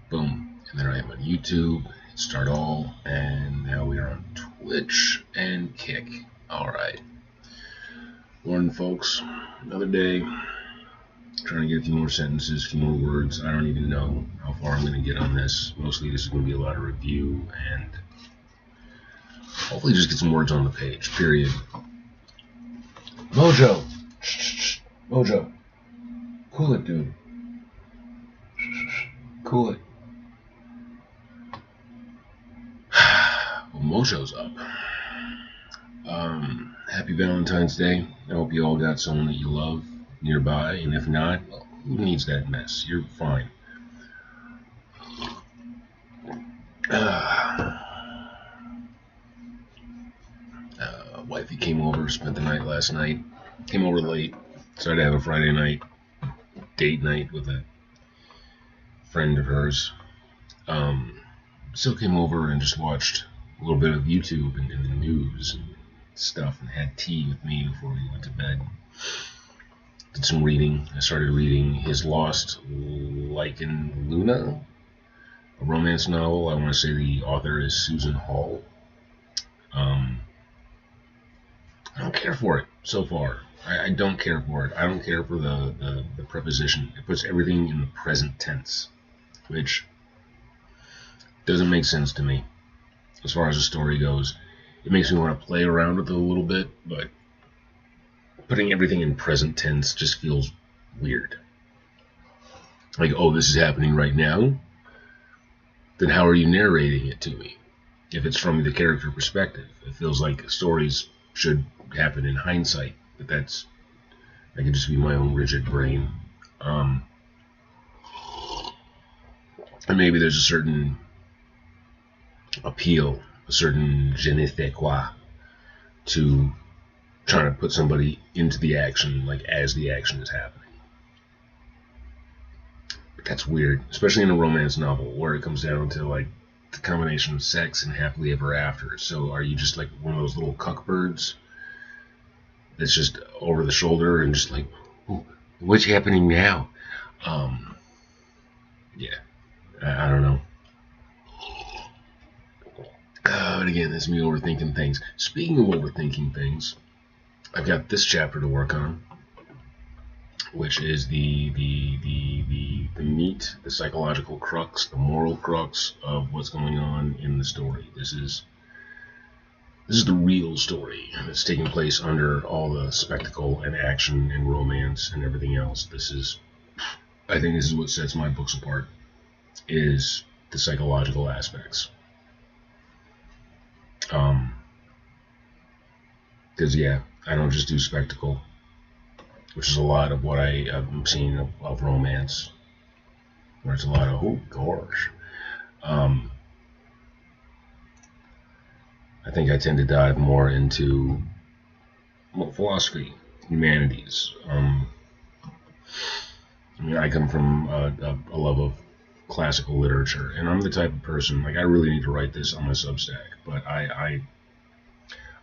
Boom. And there I am on YouTube, start all, and now we are on Twitch and Kick. Alright. Morning, folks. Another day. Trying to get a few more sentences, a few more words. I don't even know how far I'm going to get on this. Mostly this is going to be a lot of review and hopefully just get some words on the page, period. Mojo! Mojo. Cool it, dude. Cool it. Well, Mojo's up. Happy Valentine's Day. I hope you all got someone that you love nearby, and if not, well, who needs that mess? You're fine. Wifey came over, spent the night last night. Came over late. Decided to have a Friday night date night with a friend of hers. Still came over and just watched a little bit of YouTube and the news and stuff, and had tea with me before we went to bed. Did some reading. I started reading His Lost Lycan Luna, a romance novel. I want to say the author is Susan Hall. I don't care for it so far. I don't care for it. I don't care for the preposition. It puts everything in the present tense, which doesn't make sense to me as far as the story goes. It makes me want to play around with it a little bit, but putting everything in present tense just feels weird. Like, oh, this is happening right now? Then how are you narrating it to me? If it's from the character perspective, it feels like stories should happen in hindsight, but that could just be my own rigid brain. And maybe there's a certain appeal, a certain je ne sais quoi to trying to put somebody into the action, like as the action is happening. But that's weird, especially in a romance novel where it comes down to like the combination of sex and happily ever after. So are you just like one of those little cuckbirds that's just over the shoulder and just like, what's happening now? Yeah, I don't know. But again, that's me overthinking things. Speaking of overthinking things, I've got this chapter to work on, which is the meat, the psychological crux, the moral crux of what's going on in the story. This is the real story that's taking place under all the spectacle and action and romance and everything else. I think this is what sets my books apart, is the psychological aspects. Because yeah, I don't just do spectacle, which is a lot of what I'm seeing of romance, where it's a lot of, oh gosh. I think I tend to dive more into philosophy, humanities. I mean, I come from a love of classical literature, and I'm the type of person, like, I really need to write this on my Substack, but I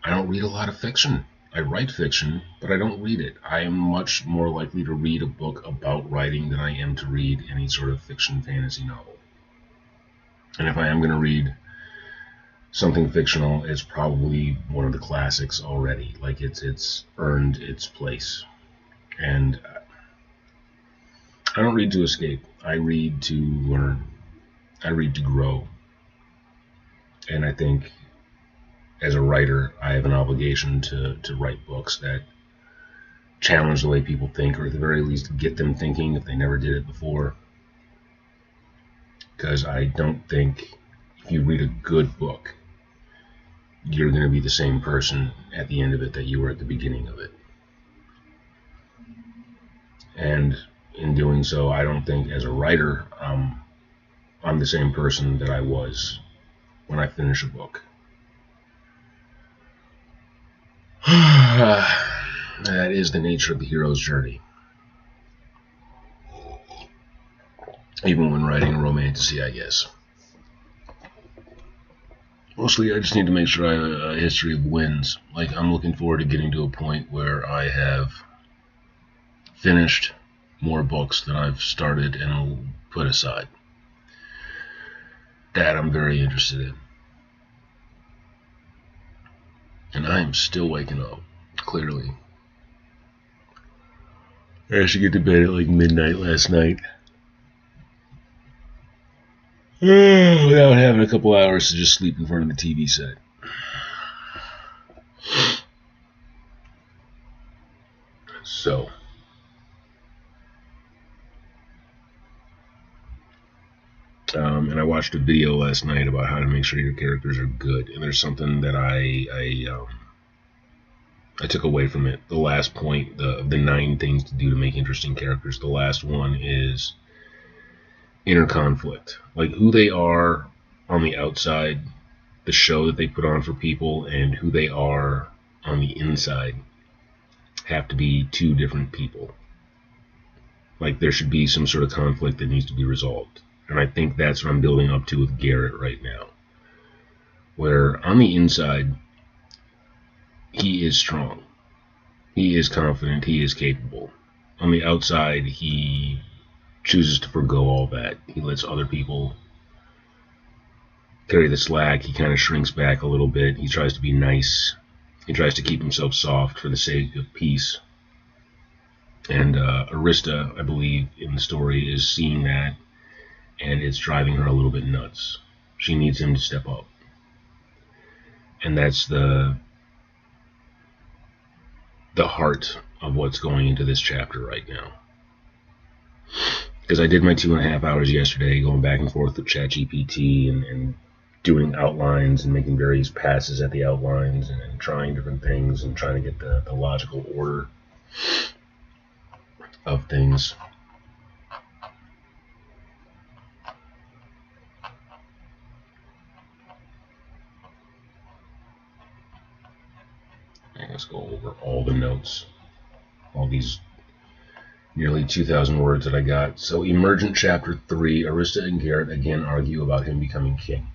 don't read a lot of fiction. I write fiction, but I don't read it. I am much more likely to read a book about writing than I am to read any sort of fiction fantasy novel. And if I am going to read something fictional, it's probably one of the classics already. Like, it's earned its place. And I don't read to escape. I read to learn. I read to grow. And I think as a writer, I have an obligation to write books that challenge the way people think, or at the very least get them thinking if they never did it before. Because I don't think if you read a good book, you're going to be the same person at the end of it that you were at the beginning of it. And in doing so, I don't think as a writer, I'm the same person that I was when I finish a book. That is the nature of the hero's journey. Even when writing a romantasy, I guess. Mostly, I just need to make sure I have a history of wins. Like, I'm looking forward to getting to a point where I have finished more books than I've started and put aside. that I'm very interested in. And I am still waking up, clearly. I should get to bed at like midnight last night. Without having a couple hours to just sleep in front of the TV set. So, and I watched a video last night about how to make sure your characters are good. And there's something that I took away from it. The last point, the 9 things to do to make interesting characters. The last one is inner conflict, like who they are on the outside, the show that they put on for people, and who they are on the inside have to be 2 different people. Like there should be some sort of conflict that needs to be resolved. And I think that's what I'm building up to with Garrett right now. Where on the inside, he is strong. He is confident. He is capable. On the outside, he chooses to forgo all that. He lets other people carry the slack. He kind of shrinks back a little bit. He tries to be nice. He tries to keep himself soft for the sake of peace. And Arista, I believe, in the story is seeing that, and it's driving her a little bit nuts. She needs him to step up. And that's the heart of what's going into this chapter right now. Because I did my 2.5 hours yesterday going back and forth with ChatGPT and doing outlines and making various passes at the outlines and trying different things and trying to get the logical order of things. And let's go over all the notes, all these nearly 2,000 words that I got. So, Emergent Chapter 3, Arista and Garrett again argue about him becoming king.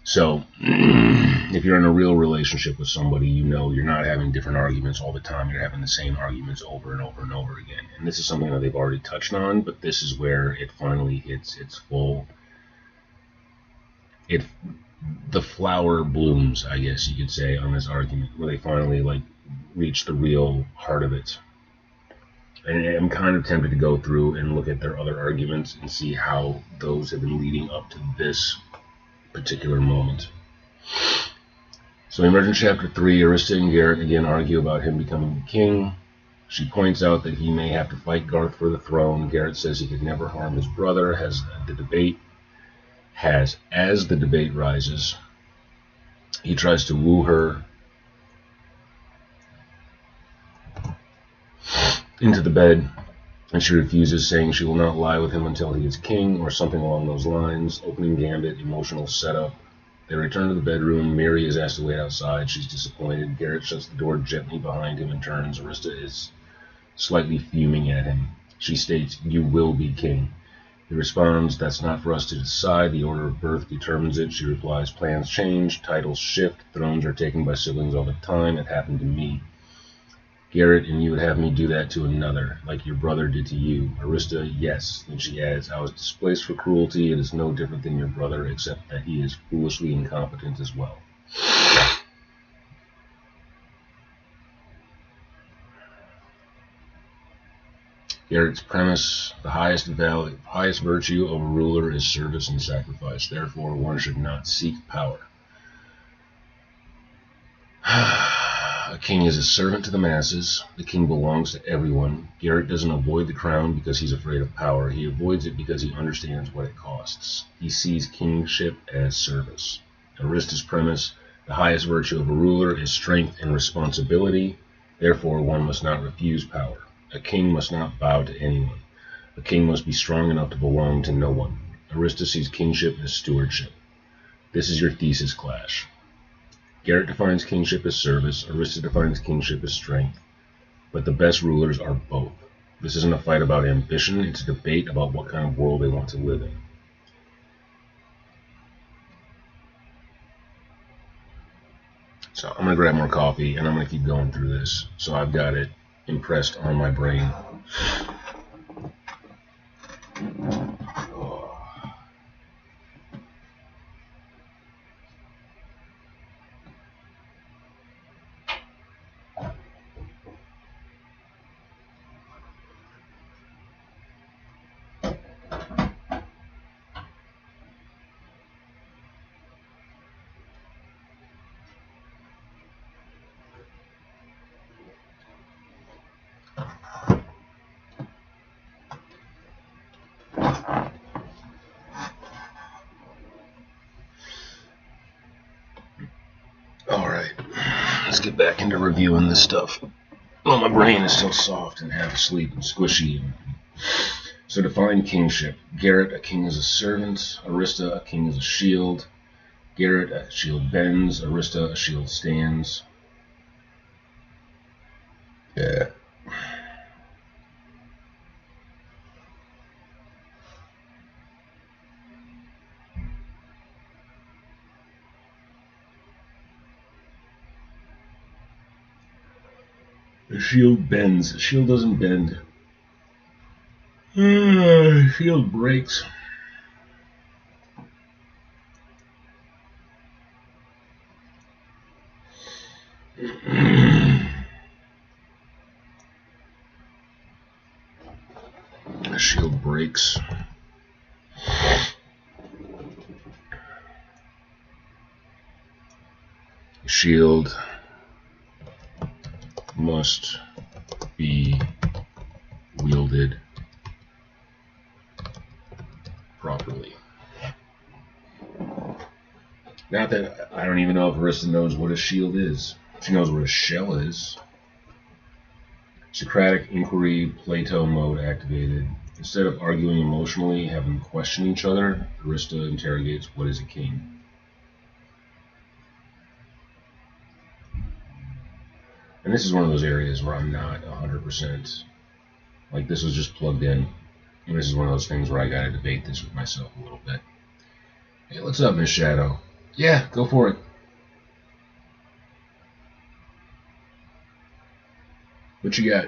So, if you're in a real relationship with somebody, you know you're not having different arguments all the time. You're having the same arguments over and over and over again. And this is something that they've already touched on, but this is where it finally hits its full... the flower blooms, I guess you could say, on this argument, where they finally reach the real heart of it. And I'm kind of tempted to go through and look at their other arguments and see how those have been leading up to this particular moment. So, Emergent Chapter 3, Arista and Garrett again argue about him becoming the king. She points out that he may have to fight Garth for the throne. Garrett says he could never harm his brother. As the debate rises, he tries to woo her into the bed, and she refuses, saying she will not lie with him until he is king, or something along those lines. Opening gambit, emotional setup. They return to the bedroom. Mary is asked to wait outside. She's disappointed. Garrett shuts the door gently behind him and turns. Arista is slightly fuming at him. She states, "You will be king." He responds, "That's not for us to decide. The order of birth determines it." She replies, "Plans change, titles shift, thrones are taken by siblings all the time. It happened to me. Garrett, and you would have me do that to another, like your brother did to you." Arista, "Yes." Then she adds, "I was displaced for cruelty. It is no different than your brother, except that he is foolishly incompetent as well." Garrett's premise: the highest virtue of a ruler is service and sacrifice. Therefore, one should not seek power. A king is a servant to the masses. The king belongs to everyone. Garrett doesn't avoid the crown because he's afraid of power. He avoids it because he understands what it costs. He sees kingship as service. Arista's premise: the highest virtue of a ruler is strength and responsibility. Therefore, one must not refuse power. A king must not bow to anyone. A king must be strong enough to belong to no one. Arista sees kingship as stewardship. This is your thesis clash. Garrett defines kingship as service. Arista defines kingship as strength. But the best rulers are both. This isn't a fight about ambition. It's a debate about what kind of world they want to live in. So I'm going to grab more coffee and I'm going to keep going through this. So I've got it impressed on my brain. Let's get back into reviewing this stuff. Well, my brain is still soft and half asleep and squishy. So define kingship. Garrett, a king is a servant. Arista, a king is a shield. Garrett, a shield bends. Arista, a shield stands. Yeah. The shield bends. The shield doesn't bend. Shield breaks. The shield breaks. The shield must be wielded properly. Not that I don't even know if Arista knows what a shield is. She knows what a shell is. Socratic inquiry, Plato mode activated. Instead of arguing emotionally, have them question each other, Arista interrogates, what is a king? And this is one of those areas where I'm not 100%. Like, this was just plugged in. And this is one of those things where I gotta debate this with myself a little bit. Hey, what's up, Miss Shadow? Yeah, go for it. What you got?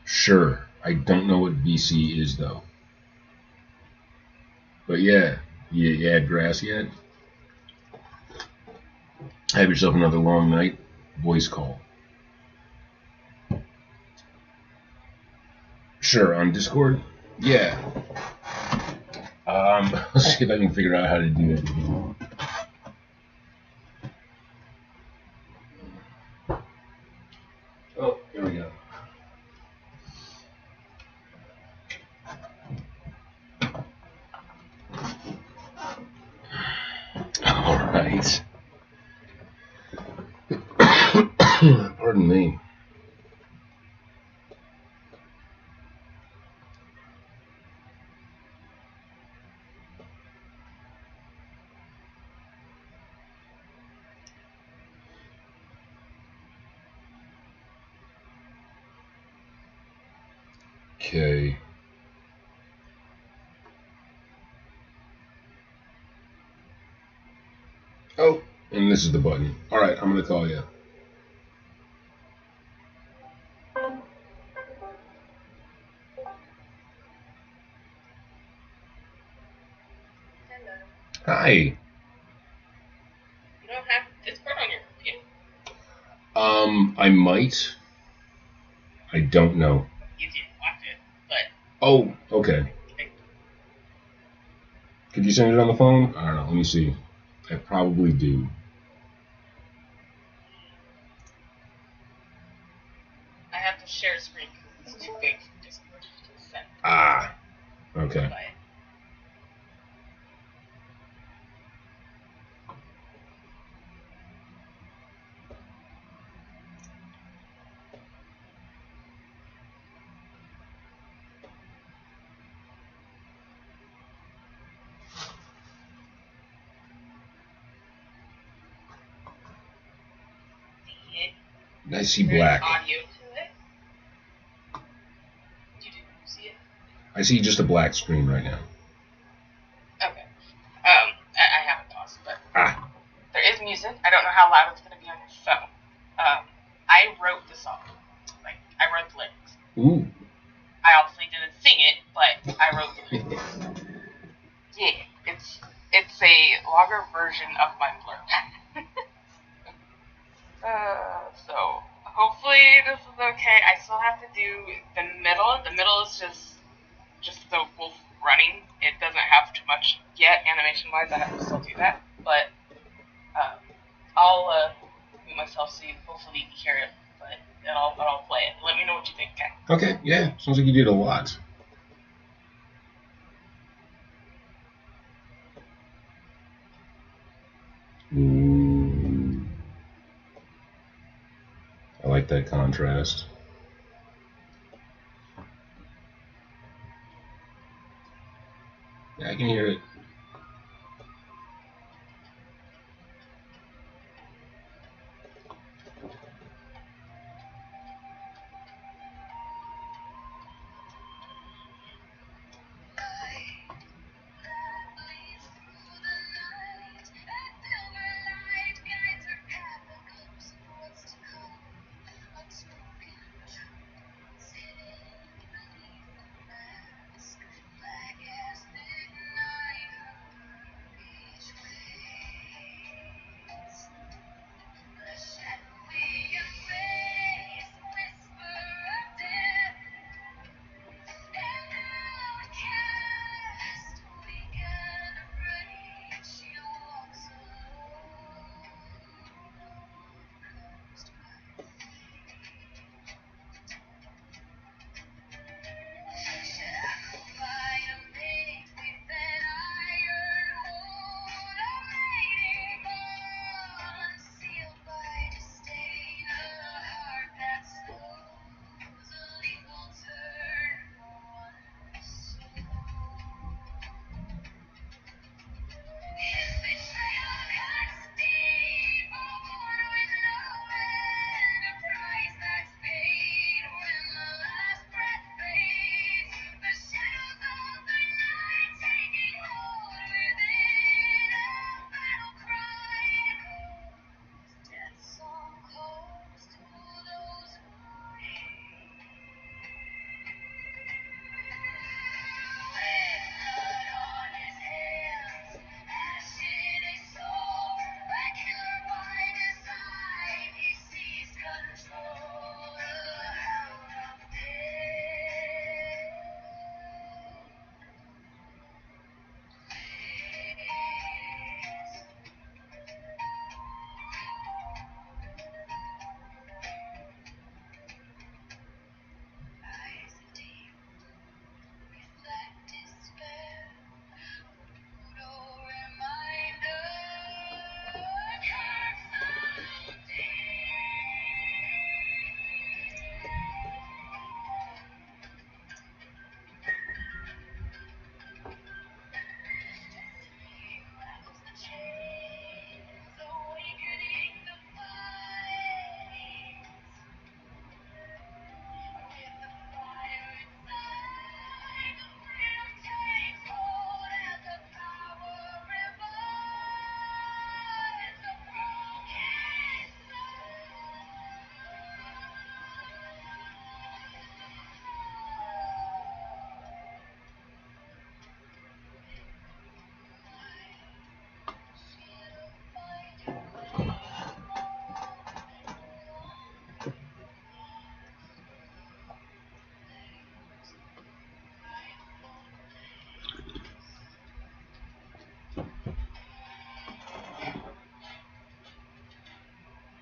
Sure. I don't know what VC is, though. But yeah, you had grass yet? Have yourself another long night. Voice call. Sure, on Discord? Yeah. Let's see if I can figure out how to do it. Oh, here we go. Alright. Pardon me. Okay. Oh, and this is the button. Alright, I'm gonna call you. Hello. Hi. You don't have Discord on your computer? I might. I don't know. You didn't watch it, but Oh, okay. Could you send it on the phone? I don't know. Let me see. I probably do. I have to share screen because it's too big for Discord to send. Ah. Okay. But I see there's black. audio to it. You didn't see it? I see just a black screen right now. Okay. I have it paused, but there is music. I don't know how loud it's going to be on your phone. I wrote the song. Like, I wrote the lyrics. Ooh. I obviously didn't sing it, but I wrote the lyrics. Yeah, it's a longer version of my blurb. So hopefully this is okay. I still have to do the middle. The middle is just the wolf running. It doesn't have too much yet animation wise. I have to still do that, but I'll hear it, but I'll play it. Let me know what you think, okay? Okay, yeah. Sounds like you did a lot. Ooh. I like that contrast. Yeah, I can hear it.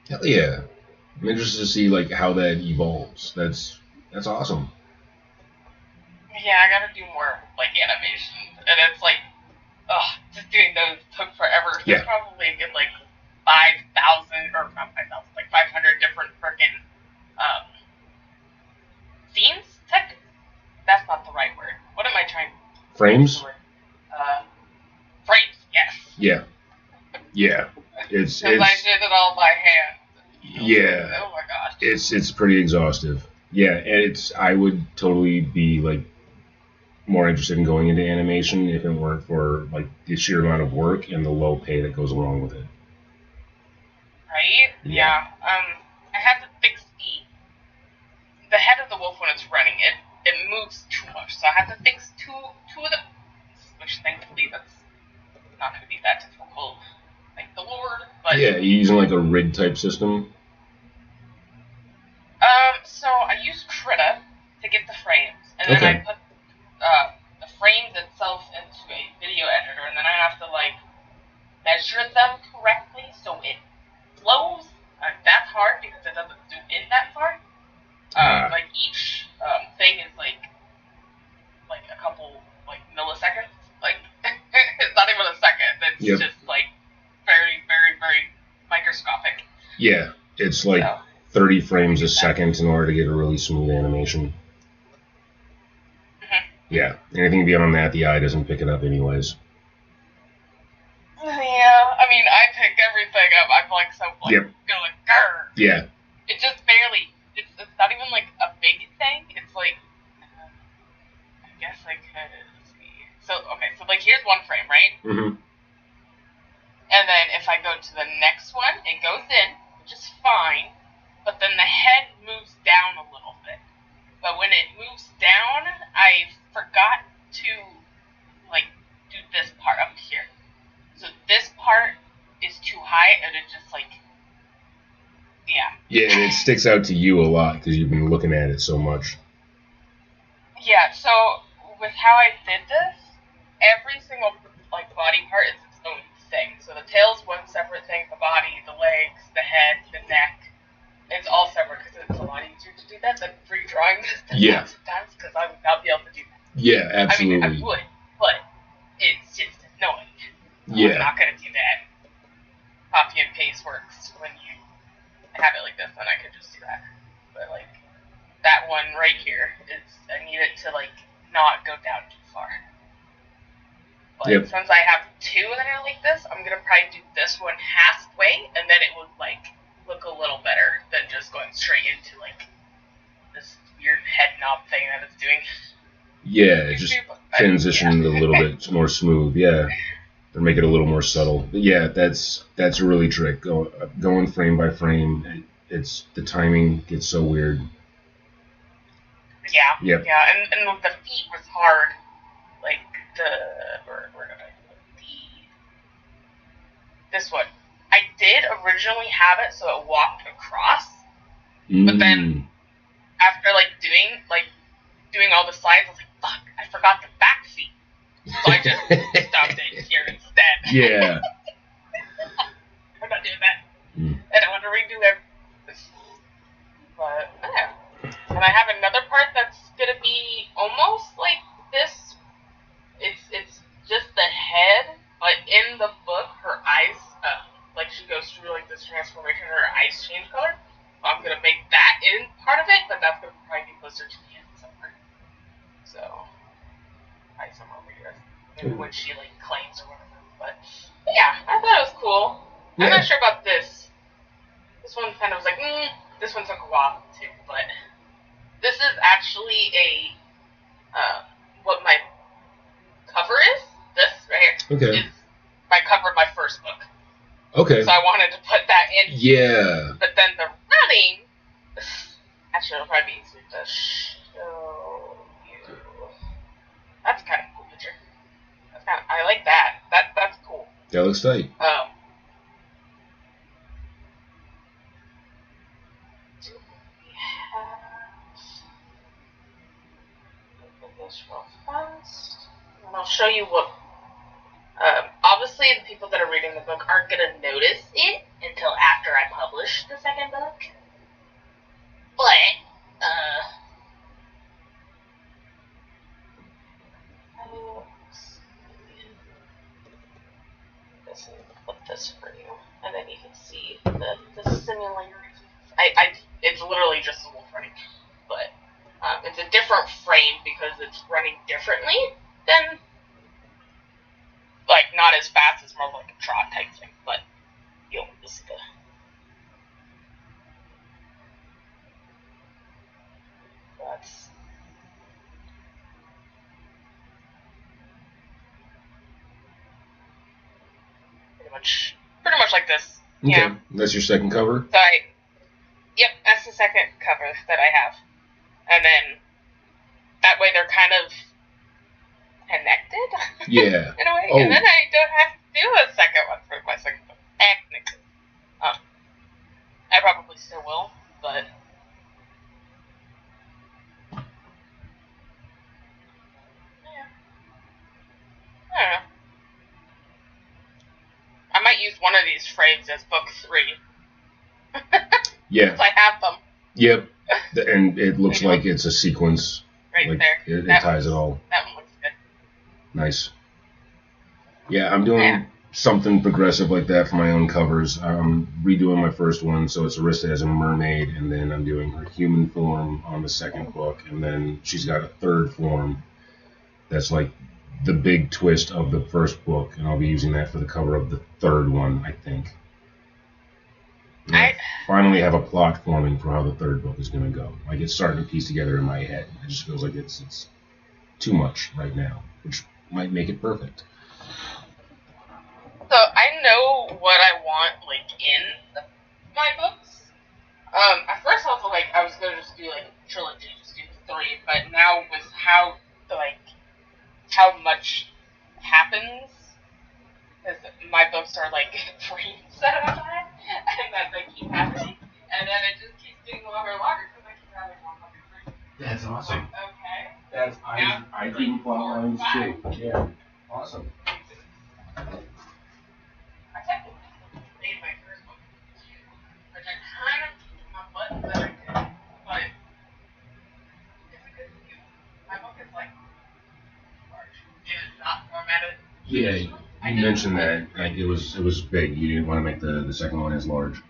Hell yeah. I'm interested to see like how that evolves. That's awesome. Yeah, I gotta do more like animation, and it's like, just doing those took forever. So Yeah. probably get like 5,000 or not 5,000, like 500 different freaking scenes. That's not the right word. What am I trying? Frames? Frames. Yes. Yeah. Yeah. It's Because I did it all by hand. Yeah. Oh my gosh. It's pretty exhaustive. Yeah, and I would totally be like more interested in going into animation if it weren't for like the sheer amount of work and the low pay that goes along with it. Right? Yeah. I had to fix the head of the wolf when it's running. It moves too much, so I had to fix two of the, which thankfully that's not going to be that difficult. Thank the Lord. But yeah, you're using like a rig type system. So I used Krita to get the frames, and then I put the frames itself into a video editor, and then I have to like measure them correctly so it flows. That's hard because it doesn't zoom It's Yep. just like very, very, very microscopic. Yeah, it's like 30 frames a second in order to get a really smooth animation. Mm-hmm. Yeah, anything beyond that, the eye doesn't pick it up anyways. Yeah, I mean, I pick everything up. I'm like so like Yep. going grr. Yeah. It just barely. It's not even like a big thing. It's like I guess I could see. So okay, so like here's one frame, right? Mm-hmm. And then if I go to the next one, it goes in, which is fine. But then the head moves down a little bit. But when it moves down, I forgot to like do this part up here. So this part is too high, and it just like, yeah. Yeah, and it sticks out to you a lot because you've been looking at it so much. Yeah, so with how I did this, every single like body part is its own thing. So the tail's one separate thing, the body, the legs, the head, the neck, it's all separate because it's a lot easier to do that than redrawing this sometimes because I would not be able to do that. Yeah, absolutely. I mean, I would, but it's just annoying. Yeah. I'm not going to do that. Copy and paste works when you have it like this, then I could just do that. But like that one right here is I need it to like not go down too far. But since I have two that are like this, I'm gonna probably do this one halfway, and then it would like look a little better than just going straight into like this weird head knob thing that it's doing. Yeah, it just transitioned a little bit more smooth. Yeah. Or make it a little more subtle. But yeah, that's a really trick. Going frame by frame, it's the timing gets so weird. Yeah. Yep. Yeah, and the feet was hard. Like where did I put this one? I did originally have it so it walked across, but then after doing all the slides, I was like, fuck, I forgot the back feet. So I just stopped it here instead. Yeah. I'm not doing that. I don't want to redo it. But, yeah. And I have another part that's going to be almost like this. It's just the head, but in the book, her eyes, like she goes through like this transformation, her eyes change color. So I'm going to make that in part of it, but that's going to probably be closer to the end somewhere. So... somewhere over here. Maybe when she like claims or whatever. But yeah, I thought it was cool. Yeah. I'm not sure about this. This one kind of was like, this one took a while too, but this is actually a what my cover is. This right here is my cover of my first book. Okay. So I wanted to put that in. Yeah. But then the running, actually it'll probably be easier to show you. That's kind of a cool picture. I like that. That's cool. That looks tight. Do we have this real fast? And I'll show you what. Obviously, the people that are reading the book aren't going to notice it until after I publish the second book. But put this for you, and then you can see the similarities. It's literally just a wolf running, but it's a different frame because it's running differently than, like, not as fast, it's more like a trot type thing, but you'll see the... That's... Pretty much like this. Okay. Yeah. That's your second cover? So yep, that's the second cover that I have. And then that way they're kind of connected. Yeah. In a way. Oh. And then I don't have to do a second one for my second book. Technically. I probably still will, but yeah. I don't know. I might use one of these frames as book 3. Yeah. I have them. Yep. And it looks like it's a sequence. Right like there. It ties it all. That one looks good. Nice. Yeah, I'm doing something progressive like that for my own covers. I'm redoing my first one, so it's Arista as a mermaid, and then I'm doing her human form on the second book, and then she's got a third form that's like the big twist of the first book, and I'll be using that for the cover of the third one, I think. I finally have a plot forming for how the third book is going to go. Like, it's starting to piece together in my head. It just feels like it's too much right now, which might make it perfect. So I know what I want, like, in my books. At first I was like, I was gonna just do like a trilogy, just do 3, but now with how much happens, because my books are like frames at a time, and that they keep happening, and then it just keeps getting longer and longer because I keep having more frames. That's awesome. Okay. That's I do plot lines too. Yeah. Awesome. I technically made my first book, which I kind of kicked my butt that I did, but it's a good view. My book is like large. It is not formatted. Yeah, you mentioned that like it was big. You didn't want to make the second one as large.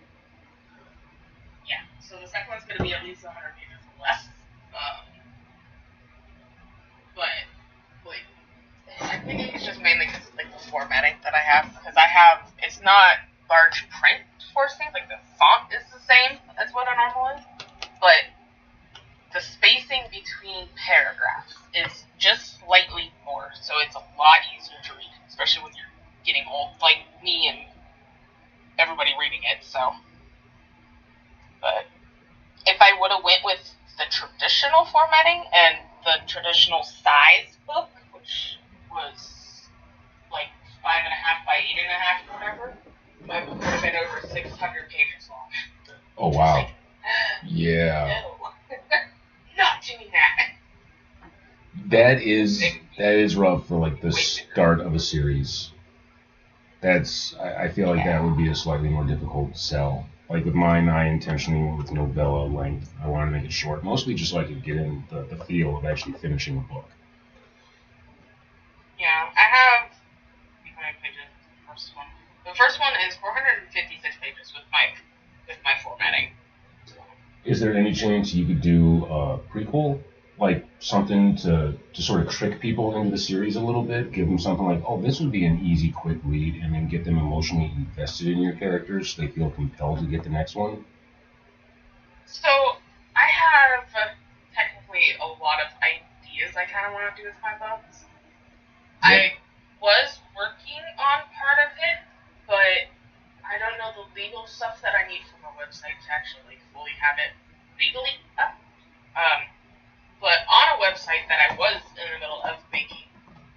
Yeah, so the second one's going to be at least 100 pages less. But like, I think it's just mainly because like the formatting that I have, because it's not large print force things. Like the font is the same as what a normal is, but the spacing between paragraphs is just slightly more, so it's a lot easier to read, especially when you're getting old, like me and everybody reading it. So, but if I would have went with the traditional formatting and the traditional size book, which was like 5.5 by 8.5 or whatever, my book would have been over 600 pages long. Oh wow! Like, yeah. No. Not doing that. That is rough for like the start of a series. I feel like that would be a slightly more difficult sell. Like with mine, I intentionally went with novella length. I wanted to make it short, mostly just so I could get in the feel of actually finishing a book. Yeah, I have how many pages? First one. The first one is 456 pages with my formatting. Is there any chance you could do a prequel, like something to sort of trick people into the series a little bit? Give them something like, oh, this would be an easy, quick read, and then get them emotionally invested in your characters so they feel compelled to get the next one? So, I have technically a lot of ideas I kind of want to do with my books. I was working on part of it, but I don't know the legal stuff that I need from a website to actually fully have it legally up. But on a website that I was in the middle of making,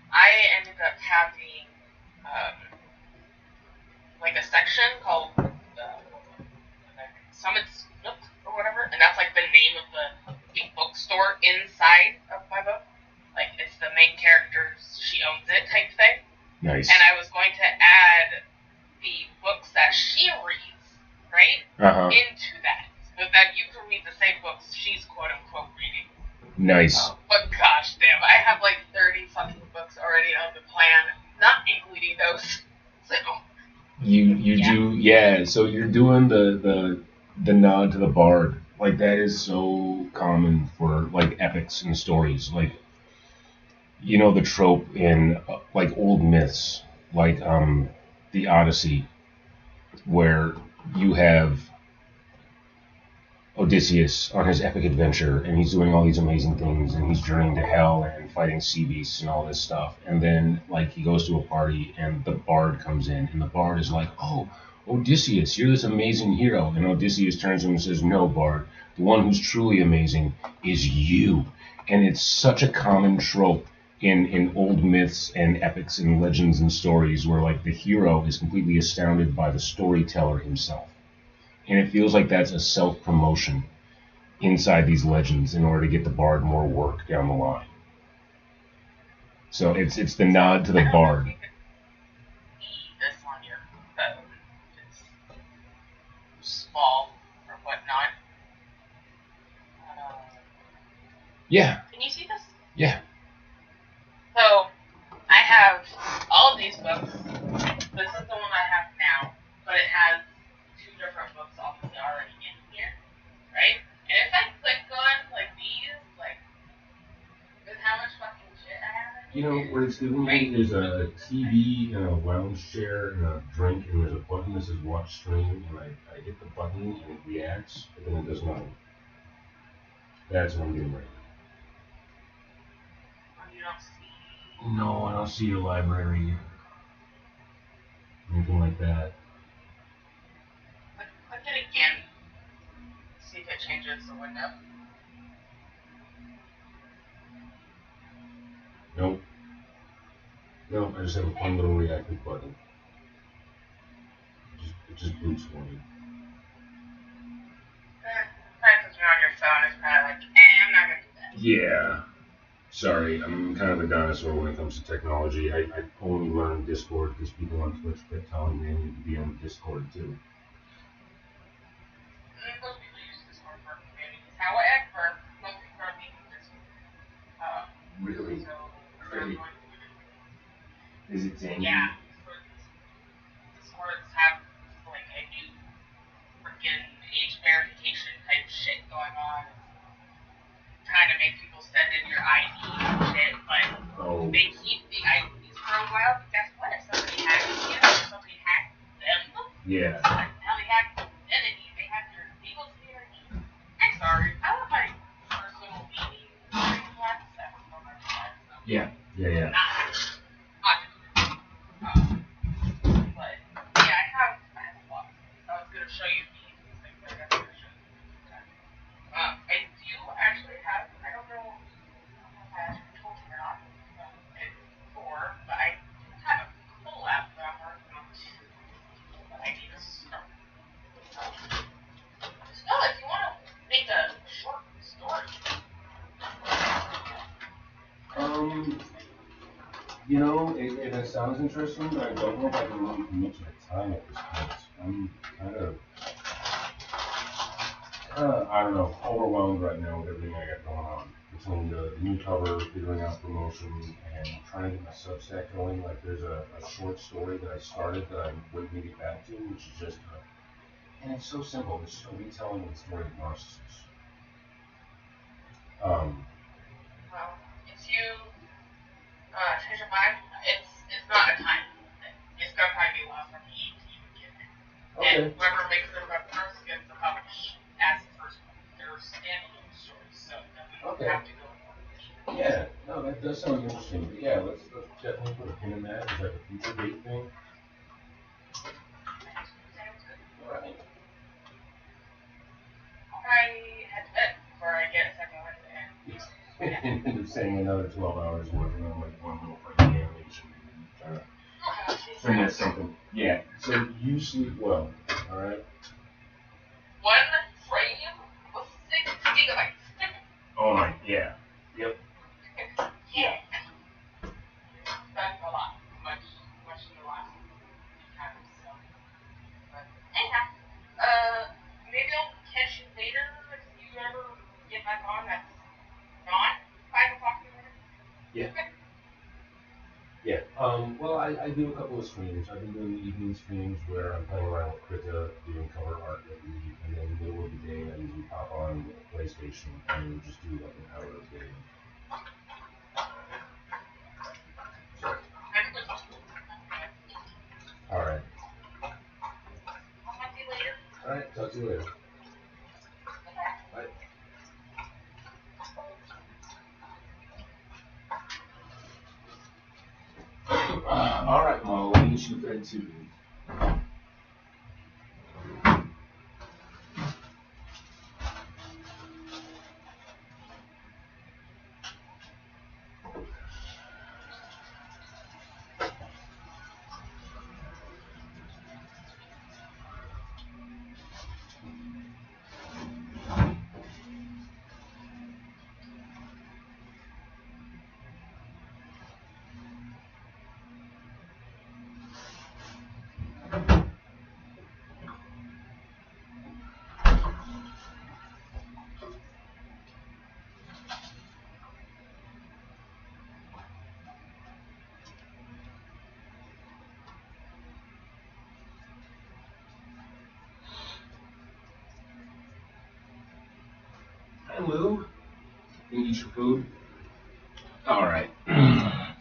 I ended up having like a section called Summit's Nook or whatever, and that's like the name of the bookstore inside of my book. Like it's the main character, she owns it type thing. Nice. And I was going to add the books that she reads, right, into that, so that you can read the same books she's quote unquote reading. Nice. But gosh damn, I have like 30 fucking books already on the plan, not including those. So you do, yeah. So you're doing the nod to the bard. Like that is so common for like epics and stories. Like, you know, the trope in like old myths, like the Odyssey, where you have Odysseus on his epic adventure, and he's doing all these amazing things, and he's journeying to hell and fighting sea beasts and all this stuff. And then, like, he goes to a party, and the bard comes in, and the bard is like, "Oh, Odysseus, you're this amazing hero." And Odysseus turns to him and says, "No, bard, the one who's truly amazing is you." And it's such a common trope in old myths and epics and legends and stories where, like, the hero is completely astounded by the storyteller himself. And it feels like that's a self-promotion inside these legends in order to get the bard more work down the line. So it's the nod to the bard. This on your phone. It's small or whatnot. Yeah. Can you see this? Yeah. So I have all of these books This is the one I have now, but it has two different books obviously already in here, right? And if I click on like these, like, with how much fucking shit I have in You know, here, what it's giving me is a TV and a lounge chair and a drink, and there's a button that says watch stream, and I hit the button and it reacts, but then it does nothing. That's what I'm getting right when you don't see. now. No, I don't see a library. Anything like that. Click it again. See if it changes the window. Nope. No, I just have a fun little reactive button. It just boots for me. Probably because you're on your phone, it's probably like, I'm not gonna do that. Yeah. Sorry, I'm kind of a dinosaur when it comes to technology. I only learned Discord because people on Twitch kept telling me I need to be on Discord too. Most people use Discord for communities. However, most people are making Discord. Really? So, Really? Is it zany? yeah. Discords have like a new freaking age verification type shit going on. Trying to make people send in your ID and shit, but they keep the IDs for a while. But guess what? If somebody hacks you, if somebody hacks them, Yeah. now they hack your identity, they have your legal security. I'm sorry, I want my personal meeting last episode on my side. Yeah. But yeah, I have a lot. I was gonna show you these things, but I guess I should. I do actually have. I don't know if I actually told you or not before, but I do have a collab that I'm working on too. But I need to start. Still, if you want to make a short story. You know, it sounds interesting, but I don't know if I can really commit to the time at this point. I'm kind of, I don't know, overwhelmed right now with everything I got going on. Between the new cover, figuring out promotion, and trying to get my Substack going. Like, there's a short story that I started that I'm waiting to get back to, which is just, and it's so simple. It's just a retelling of the story of narcissists. Well, if you change your mind, it's not a time thing. It's gonna probably be a while for me to even get it. Okay. And whoever makes their web first gets the publish as the first one. They're standalone stories, so it doesn't have to go in one edition. Yeah, no, that does sound interesting. But yeah, let's definitely put a pin in that. Is that a future date thing? Sounds good. Alright. I'll probably head to bed before I get a second one and End up saying another 12 hours working on like one little fucking animation. Trying to finish something. Yeah, so you sleep well, alright? one frame was 6 gigabytes. Oh my, yeah. Yep. Yeah. That's a lot. Much in the last few times. So. But anyhow, maybe I'll catch you later if you ever get back on. That's not 5 o'clock in the morning. Yeah. Yeah. Well, I do a couple of streams. I've been doing the evening streams where I'm playing around with Krita, doing cover art every week, and then in the middle of the day I usually pop on PlayStation and just do like an hour a day. Alright. I'll talk to you later. Alright, talk to you later. Bye. Alright, Mo, let me get you to bed too. Hi, Lou. Can you eat your food? All right.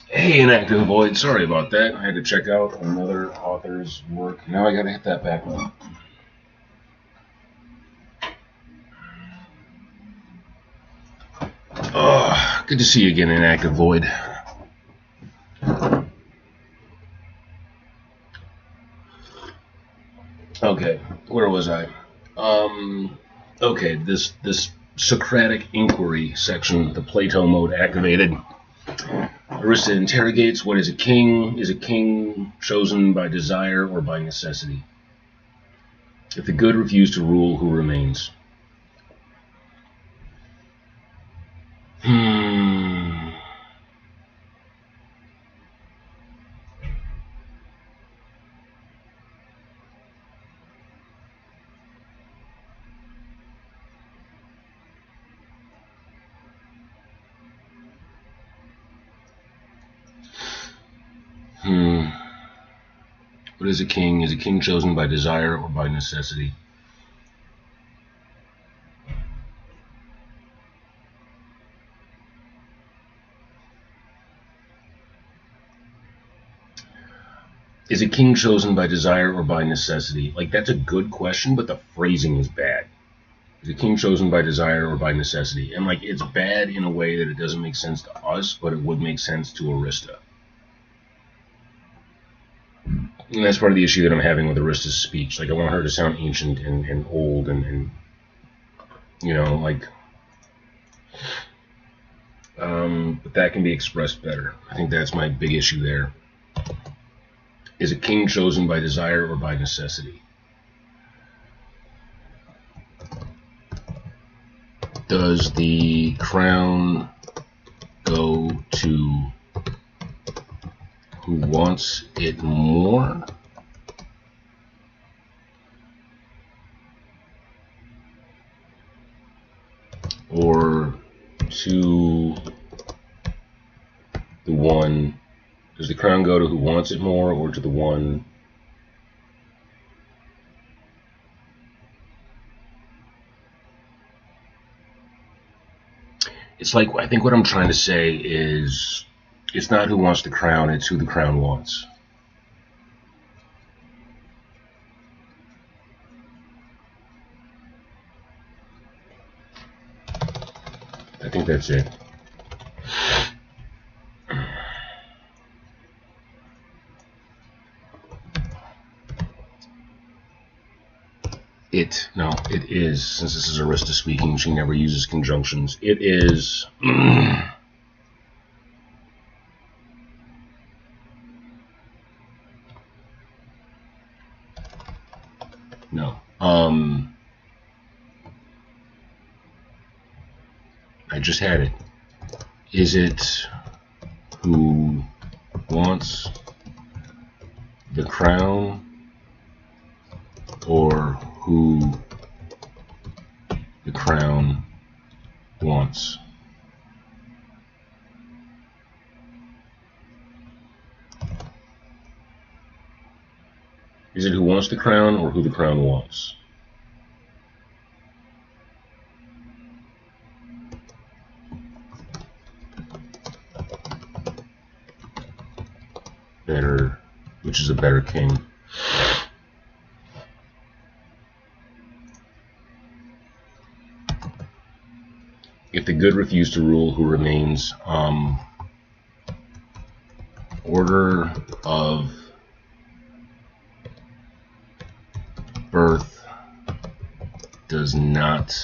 Hey, Inactive Void. Sorry about that. I had to check out another author's work. Now I gotta hit that back one. Oh, good to see you again, Inactive Void. Okay, where was I? Okay, this Socratic inquiry section, the Plato mode activated. Arista interrogates, what is a king? Is a king chosen by desire or by necessity? If the good refuse to rule, who remains? What is a king? Is a king chosen by desire or by necessity? Is a king chosen by desire or by necessity? Like, that's a good question, but the phrasing is bad. Is a king chosen by desire or by necessity? And, like, it's bad in a way that it doesn't make sense to us, but it would make sense to Arista. And that's part of the issue that I'm having with Arista's speech. Like, I want her to sound ancient and old and you know, like... but that can be expressed better. I think that's my big issue there. Is a king chosen by desire or by necessity? Does the crown go to who wants it more? Or to the one? Does the crown go to who wants it more, or to the one? It's like, I think what I'm trying to say is, it's not who wants the crown, it's who the crown wants. I think that's it. It is, since this is Arista speaking, she never uses conjunctions. It is... No. I just had it. Is it who wants the crown, or who the crown wants? Is it who wants the crown, or who the crown wants? Better, which is a better king? If the good refuse to rule, who remains? Order of birth does not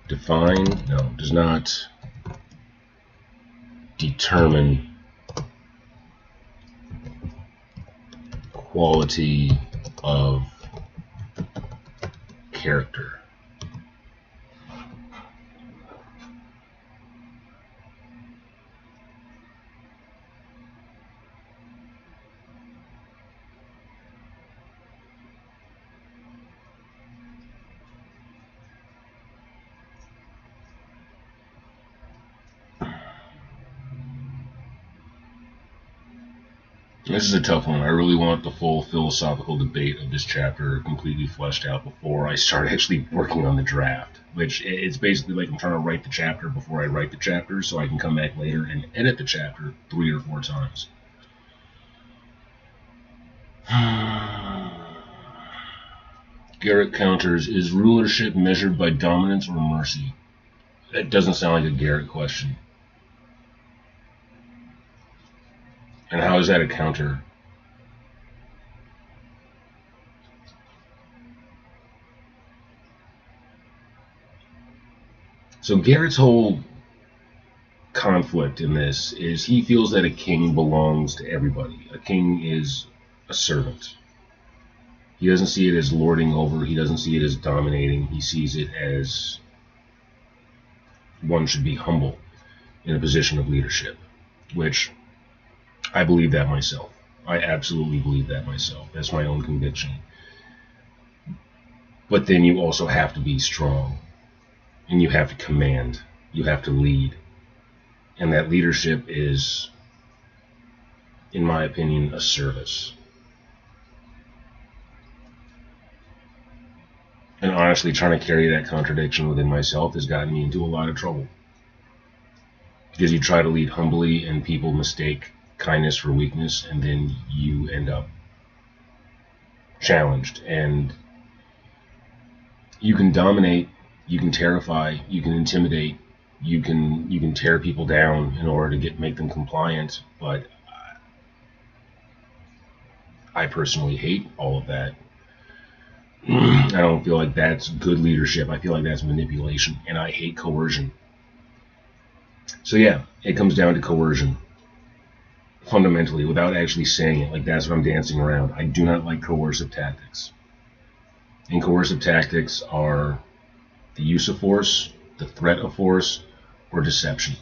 define, no, does not determine quality of character. This is a tough one. I really want the full philosophical debate of this chapter completely fleshed out before I start actually working on the draft. Which it's basically like I'm trying to write the chapter before I write the chapter, so I can come back later and edit the chapter 3 or 4 times. Garrett counters, is rulership measured by dominance or mercy? That doesn't sound like a Garrett question. And how is that a counter? So Garrett's whole conflict in this is he feels that a king belongs to everybody. A king is a servant. He doesn't see it as lording over. He doesn't see it as dominating. He sees it as one should be humble in a position of leadership, which I believe that myself. I absolutely believe that myself. That's my own conviction. But then you also have to be strong, and you have to command. You have to lead. And that leadership is, in my opinion, a service. And honestly, trying to carry that contradiction within myself has gotten me into a lot of trouble. Because you try to lead humbly and people mistake kindness for weakness, and then you end up challenged. And you can dominate, you can terrify, you can intimidate, you can tear people down in order to make them compliant, but I personally hate all of that. I don't feel like that's good leadership. I feel like that's manipulation, and I hate coercion. So yeah, it comes down to coercion. Fundamentally, without actually saying it, like that's what I'm dancing around. I do not like coercive tactics. And coercive tactics are the use of force, the threat of force, or deception.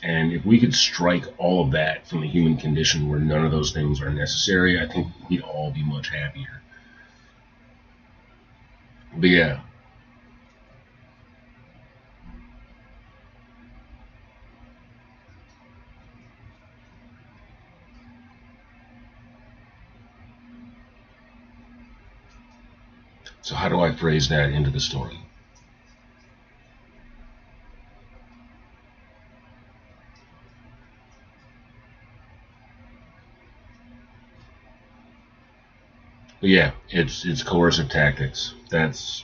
And if we could strike all of that from the human condition where none of those things are necessary, I think we'd all be much happier. But yeah. So how do I phrase that into the story? But yeah, it's coercive tactics. That's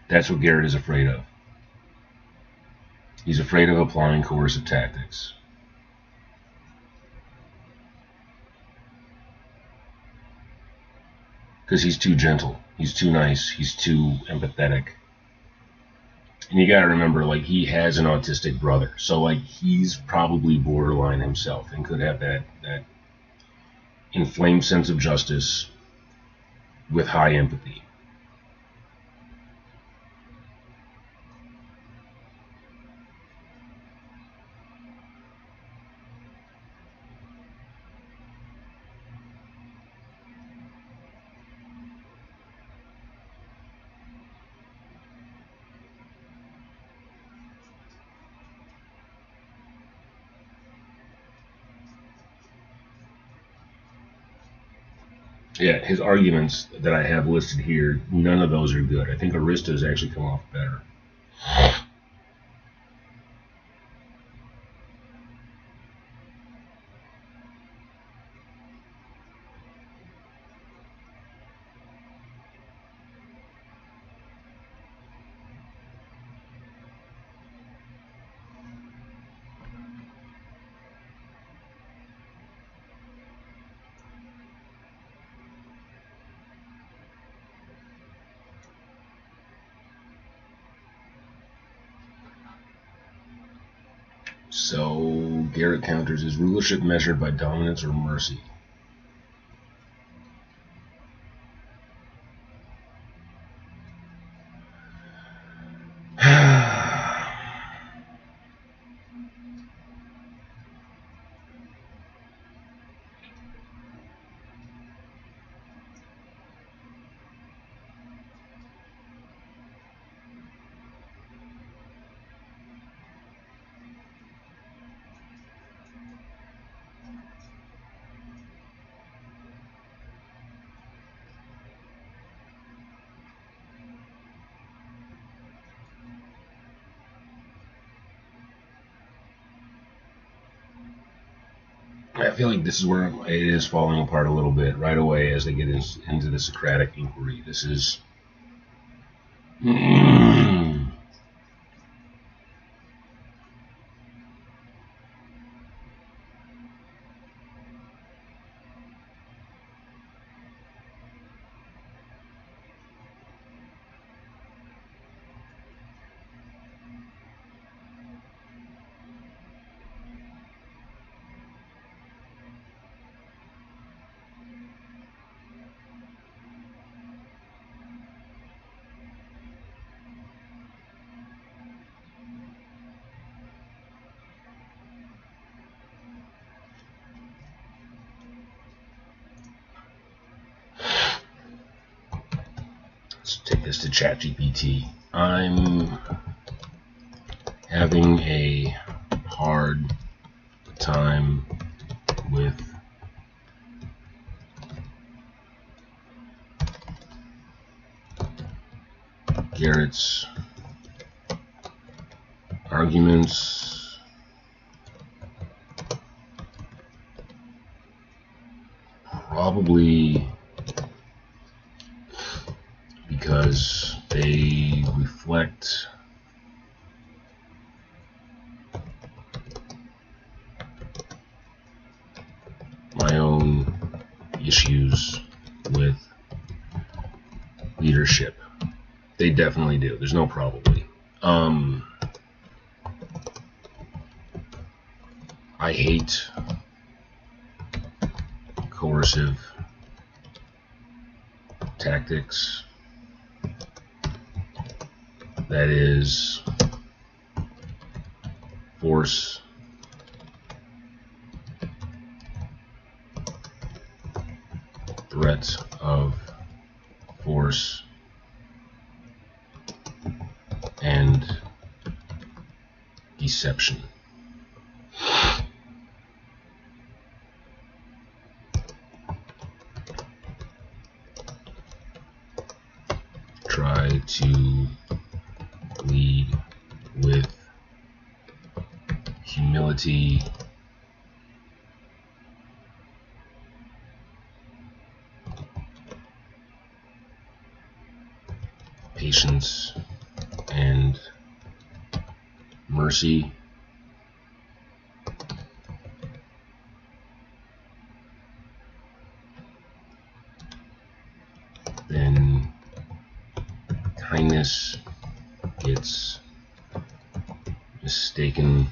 what Garrett is afraid of. He's afraid of applying coercive tactics. Because he's too gentle. He's too nice. He's too empathetic. And you gotta remember, like, he has an autistic brother. So, like, he's probably borderline himself and could have that inflamed sense of justice with high empathy. Yeah, his arguments that I have listed here, none of those are good. I think Arista's actually come off better. So Garrett counters, is rulership measured by dominance or mercy? I feel like this is where it is falling apart a little bit right away as they get into the Socratic inquiry. This is... Let's take this to ChatGPT. I'm having a hard time with Garrett's arguments, probably because they reflect my own issues with leadership. They definitely do. There's no probably. I hate coercive tactics. That is force, threat of force, and deception. Try to lead with humility, patience, and mercy. Then kindness gets mistaken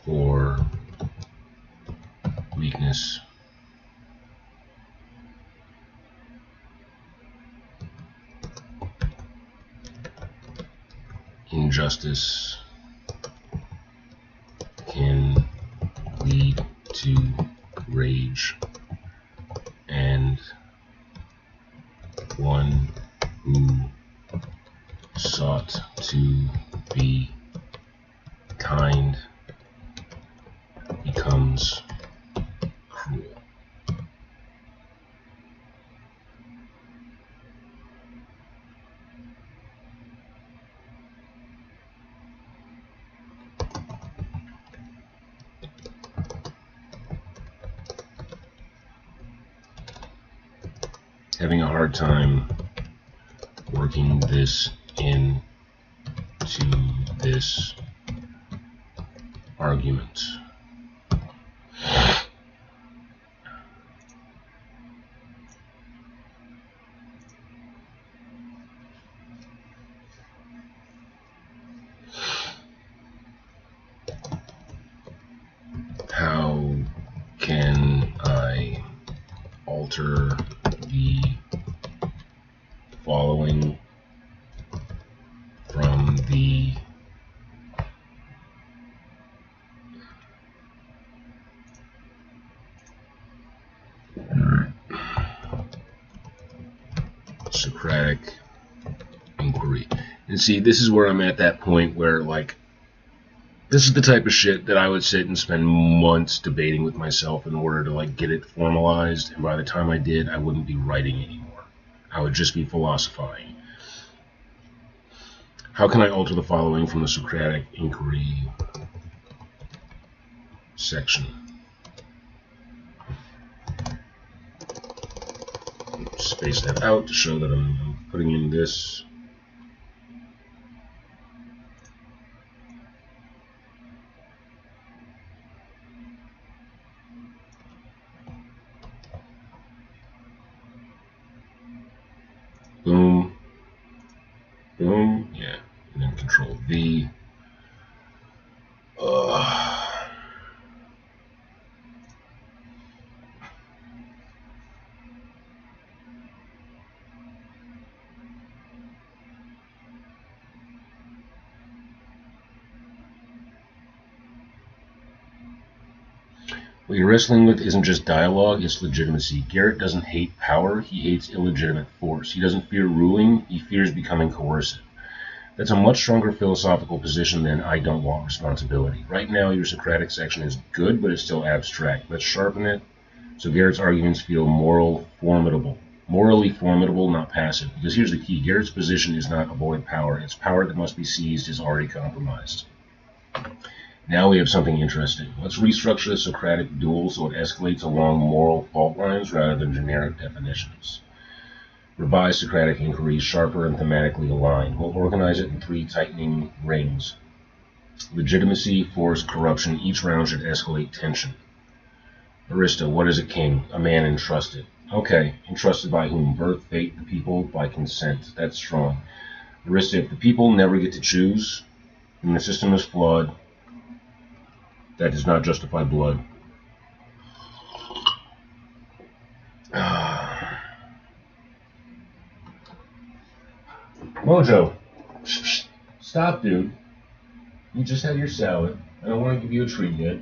for weakness. Injustice can lead to rage, and one who sought to be kind becomes cruel. Having a hard time working this into this argument. How can I alter the following from the Socratic inquiry? And see, this is where I'm at that point where, like, this is the type of shit that I would sit and spend months debating with myself in order to, like, get it formalized, and by the time I did, I wouldn't be writing anymore. I would just be philosophizing. How can I alter the following from the Socratic inquiry section? Space that out to show that I'm putting in this. Boom. Boom. Yeah. And then Control V. What you're wrestling with isn't just dialogue, it's legitimacy. Garrett doesn't hate power, he hates illegitimate force. He doesn't fear ruling, he fears becoming coercive. That's a much stronger philosophical position than I don't want responsibility. Right now, your Socratic section is good, but it's still abstract. Let's sharpen it so Garrett's arguments feel morally formidable, not passive. Because here's the key, Garrett's position is not avoid power, it's power that must be seized is already compromised. Now we have something interesting. Let's restructure the Socratic duel so it escalates along moral fault lines rather than generic definitions. Revise Socratic inquiries, sharper and thematically aligned. We'll organize it in 3 tightening rings. Legitimacy, force, corruption. Each round should escalate tension. Arista, what is a king? A man entrusted. Okay, entrusted by whom? Birth, fate, the people, by consent. That's strong. Arista, if the people never get to choose, then the system is flawed. That does not justify blood. Mojo, stop, dude. You just had your salad. I don't want to give you a treat yet.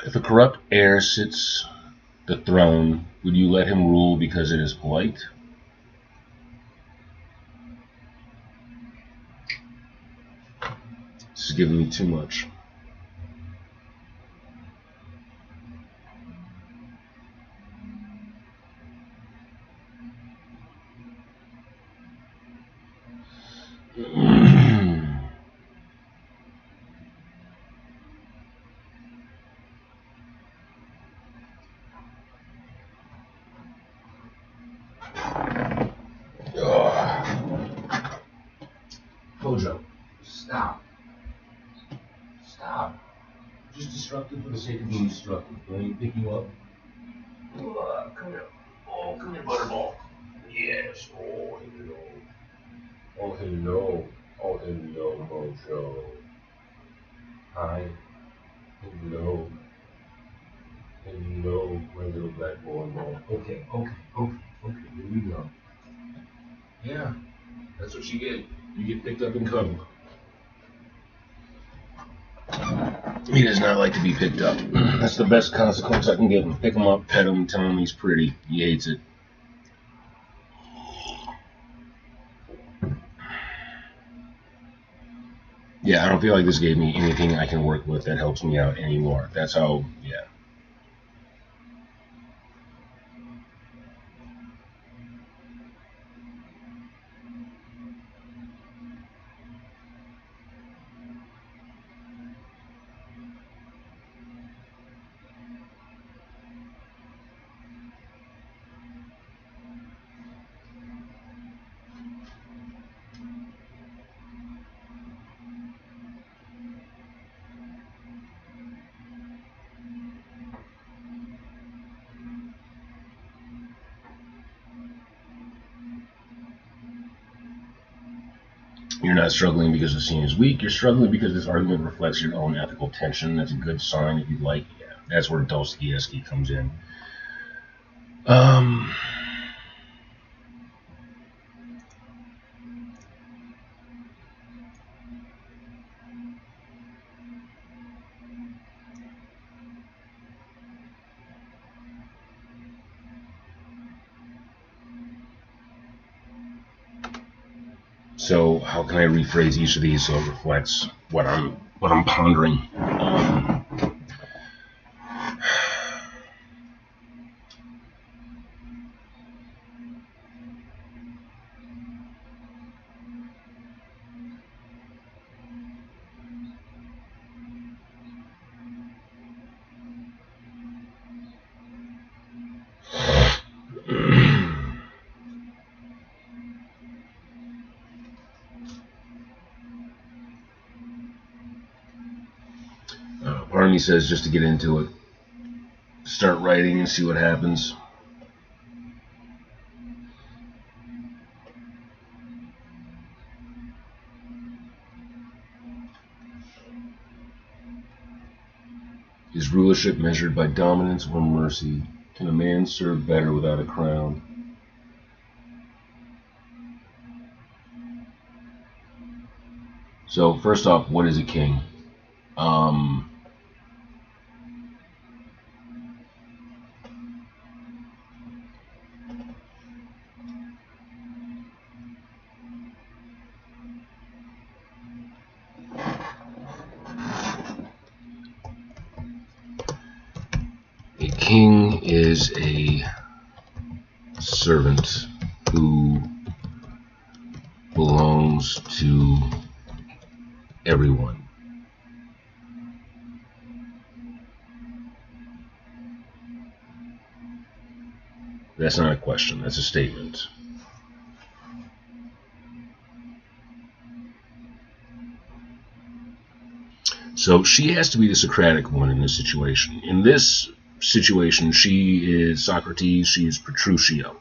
If a corrupt heir sits the throne, would you let him rule because it is polite? This is giving me too much. Mojo, stop. Stop. Just disruptive for the sake of being disruptive. Do I need to pick you up? Come here. Oh, come here, Butterball. Yes. Oh, hello. Oh, hello. Oh, hello, Mojo. Hi. Hello. Hello, my little black boy. Okay. Here we go. Yeah, that's what you get. You get picked up and cuddled. He does not like to be picked up. That's the best consequence I can give him. Pick him up, pet him, tell him he's pretty. He hates it. Yeah, I don't feel like this gave me anything I can work with that helps me out anymore. That's how, yeah. You're not struggling because the scene is weak. You're struggling because this argument reflects your own ethical tension. That's a good sign if you'd like. Yeah, that's where Dostoevsky comes in. So how can I rephrase each of these so it reflects what I'm pondering? part of me says just to get into it. Start writing and see what happens. Is rulership measured by dominance or mercy? Can a man serve better without a crown? So first off, what is a king? A king is a servant who belongs to everyone. That's not a question, that's a statement. So she has to be the Socratic one in this situation. In this situation, she is Socrates, she is Petruchio.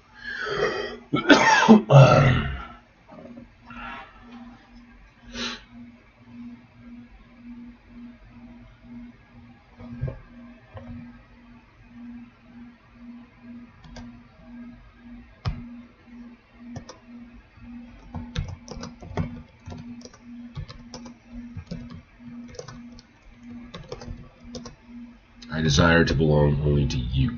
I desire to belong only to you.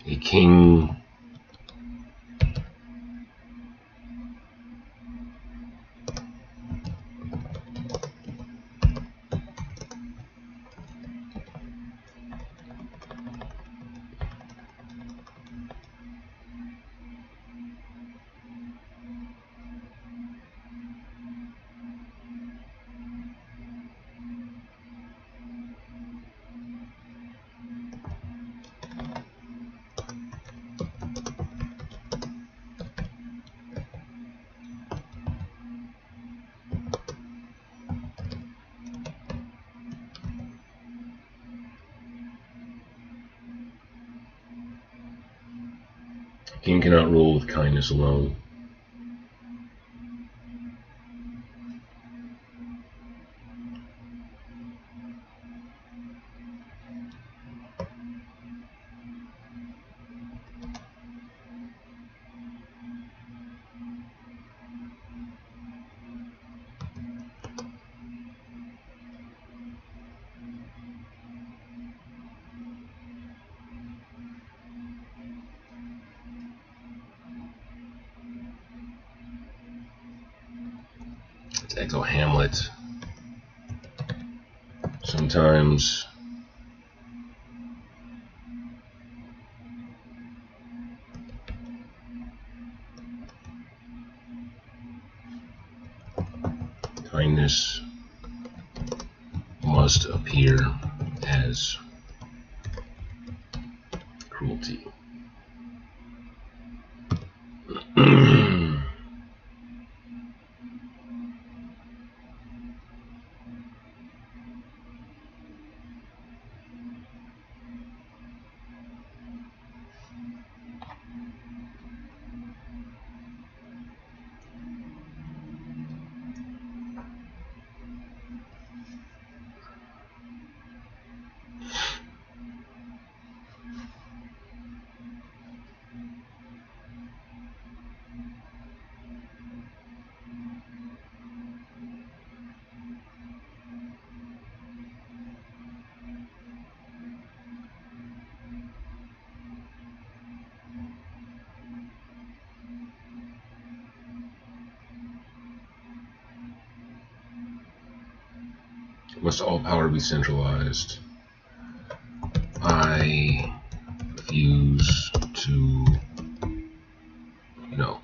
A king cannot rule with kindness alone. Let's echo Hamlet. Sometimes kindness must appear as cruelty. Must all power be centralized? I refuse to know.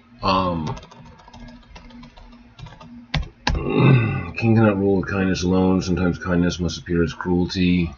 King cannot rule with kindness alone. Sometimes kindness must appear as cruelty.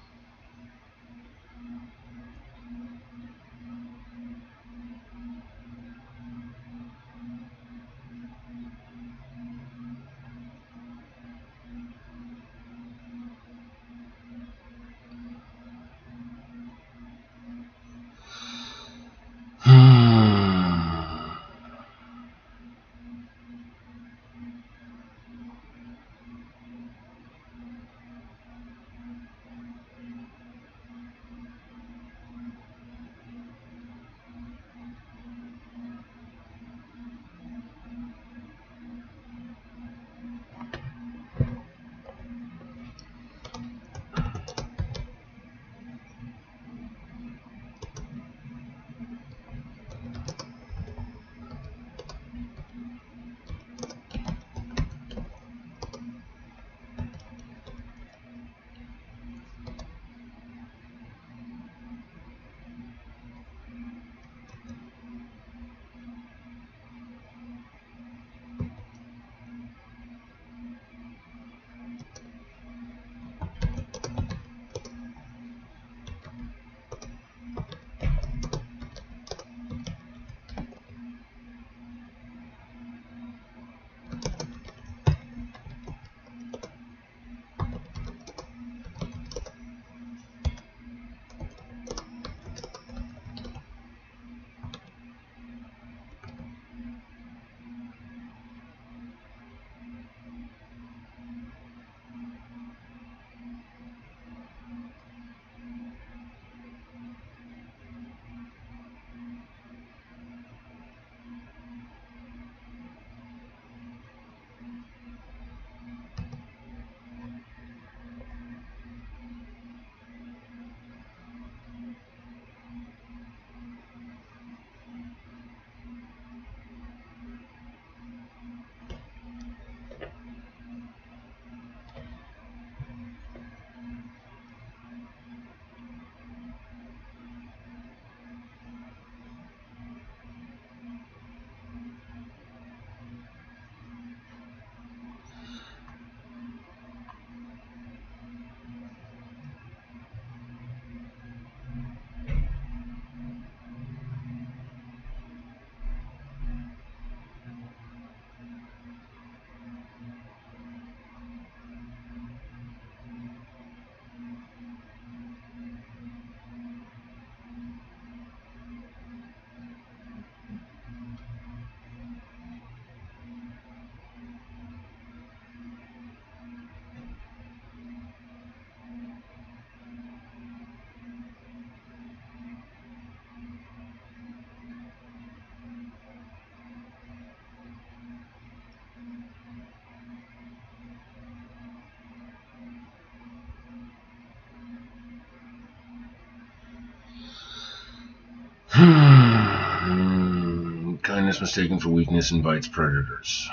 Kindness mistaken for weakness invites predators.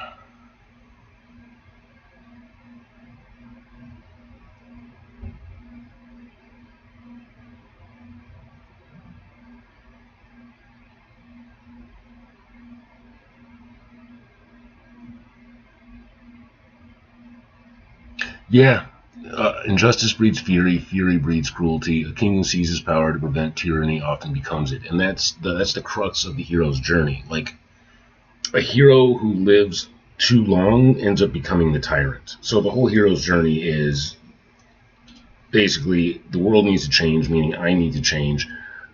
Yeah. Injustice breeds fury, fury breeds cruelty. A king who seizes power to prevent tyranny often becomes it, and that's the crux of the hero's journey. Like, a hero who lives too long ends up becoming the tyrant. So the whole hero's journey is basically the world needs to change, meaning I need to change.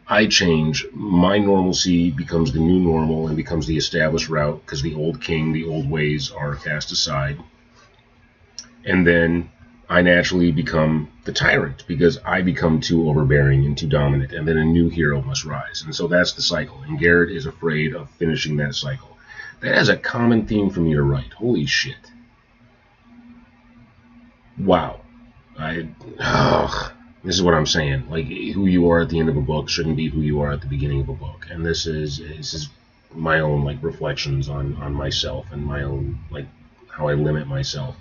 I change, my normalcy becomes the new normal and becomes the established route because the old king, the old ways are cast aside. And then I naturally become the tyrant because I become too overbearing and too dominant, and then a new hero must rise. And so that's the cycle, and Garrett is afraid of finishing that cycle. That is a common theme for me to write. Holy shit. Wow. This is what I'm saying. Like, who you are at the end of a book shouldn't be who you are at the beginning of a book. And this is my own, like, reflections on myself and my own, like, how I limit myself.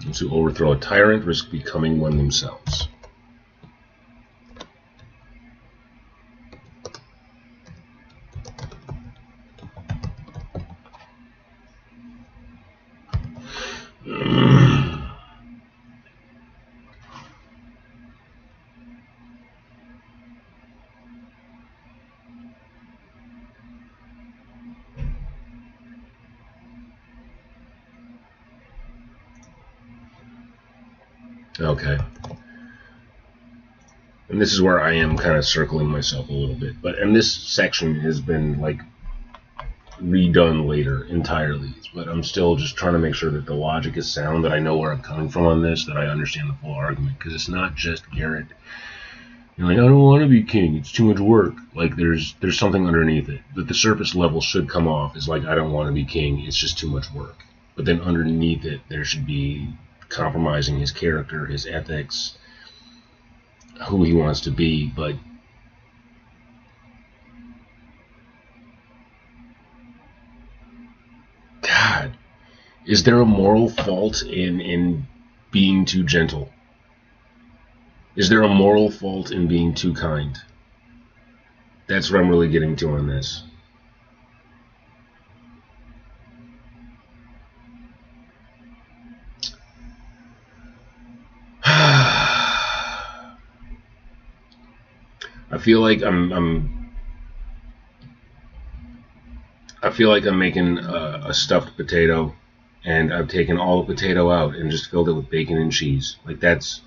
Those who overthrow a tyrant risk becoming one themselves. Okay. And this is where I am kind of circling myself a little bit. And this section has been like redone later entirely. But I'm still just trying to make sure that the logic is sound, that I know where I'm coming from on this, that I understand the full argument. Because it's not just Garrett. You're like, I don't want to be king. It's too much work. Like there's something underneath it. That the surface level should come off is like, I don't want to be king. It's just too much work. But then underneath it, there should be compromising his character, his ethics, who he wants to be. But God, is there a moral fault in being too gentle? Is there a moral fault in being too kind? That's what I'm really getting to on this. I feel like I'm making a stuffed potato, and I've taken all the potato out and just filled it with bacon and cheese. Like that's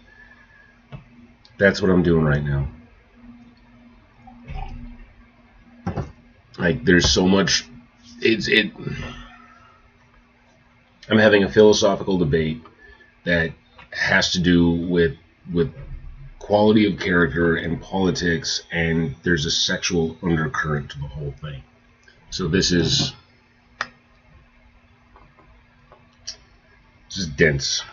what I'm doing right now. Like there's so much. I'm having a philosophical debate that has to do with quality of character and politics, and there's a sexual undercurrent to the whole thing. So this is dense.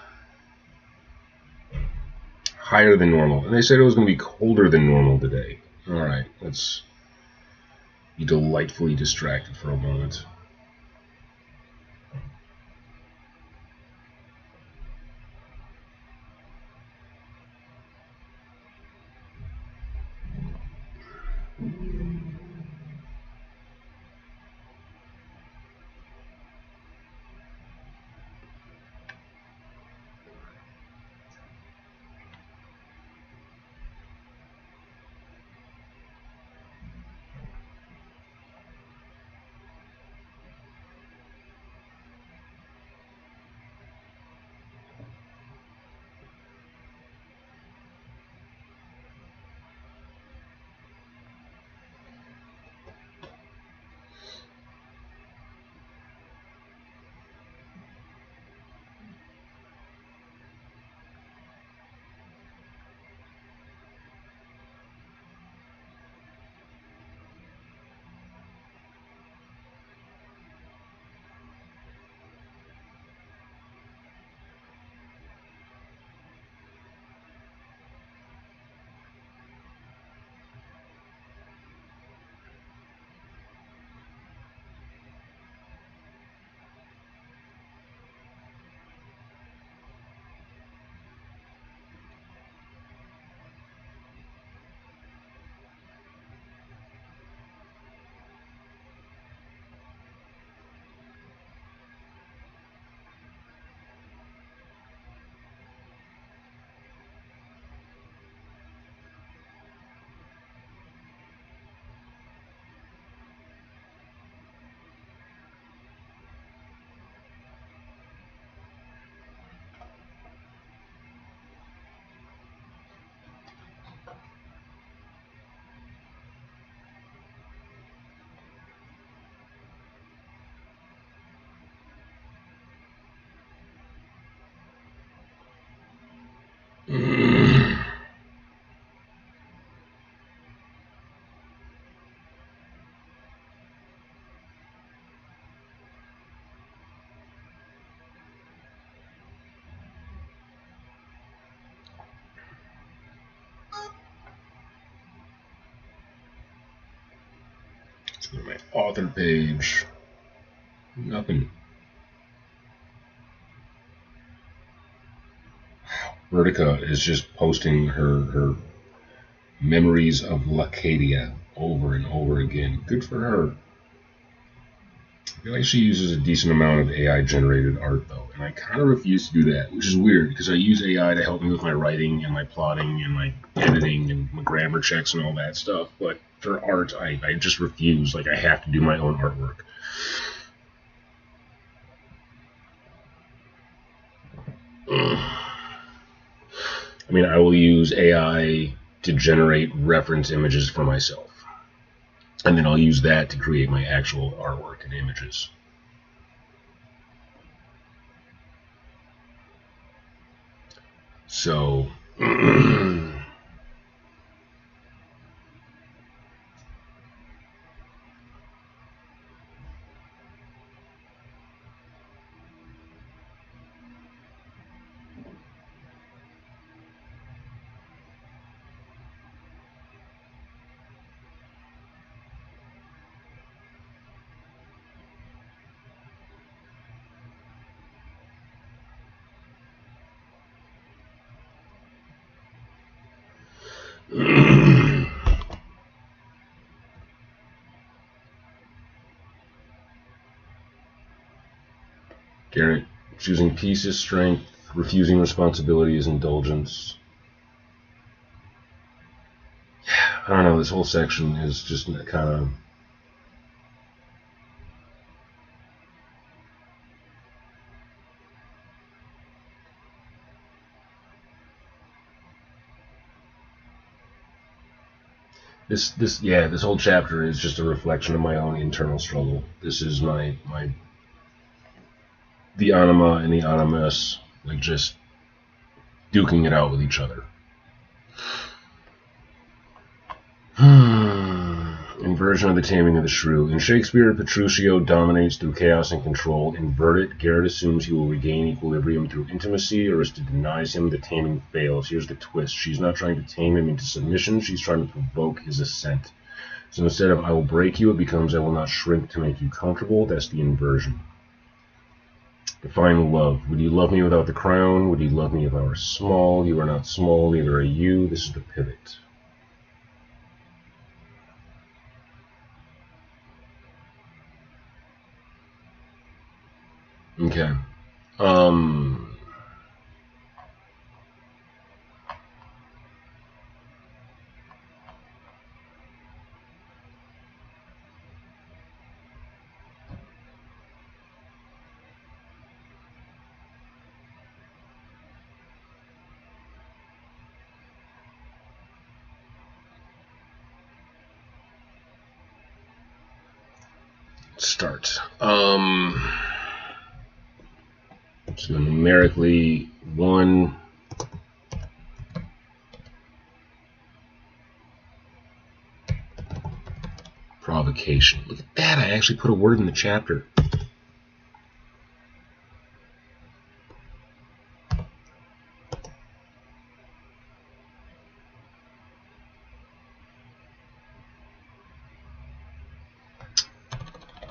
Higher than normal. And they said it was going to be colder than normal today. Alright, let's be delightfully distracted for a moment. Let's go to my author page. Nothing. Vertica is just posting her memories of Lacadia over and over again. Good for her. I feel like she uses a decent amount of AI generated art though, and I kind of refuse to do that, which is weird because I use AI to help me with my writing and my plotting and my editing and my grammar checks and all that stuff. But for art, I just refuse. Like I have to do my own artwork. I mean, I will use AI to generate reference images for myself, and then I'll use that to create my actual artwork and images. So Garrett, choosing peace is strength, refusing responsibility is indulgence. I don't know, this whole section is just kind of... This whole chapter is just a reflection of my own internal struggle. This is the anima and the animus, like just duking it out with each other. Inversion of the taming of the shrew. In Shakespeare, Petruchio dominates through chaos and control. Invert it, Garrett assumes he will regain equilibrium through intimacy, or as to denies him, the taming fails. Here's the twist. She's not trying to tame him into submission, she's trying to provoke his assent. So instead of I will break you, it becomes I will not shrink to make you comfortable. That's the inversion. Define love. Would you love me without the crown? Would you love me if I were small? You are not small, neither are you. This is the pivot. Okay. Start. So numerically, 1. Provocation. Look at that, I actually put a word in the chapter.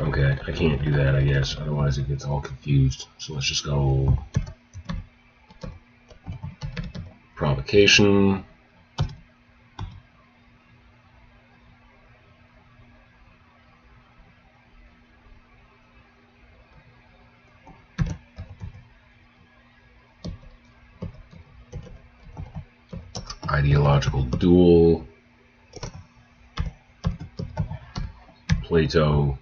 Okay, I can't do that, I guess, otherwise it gets all confused. So let's just go provocation. Ideological duel. Plato.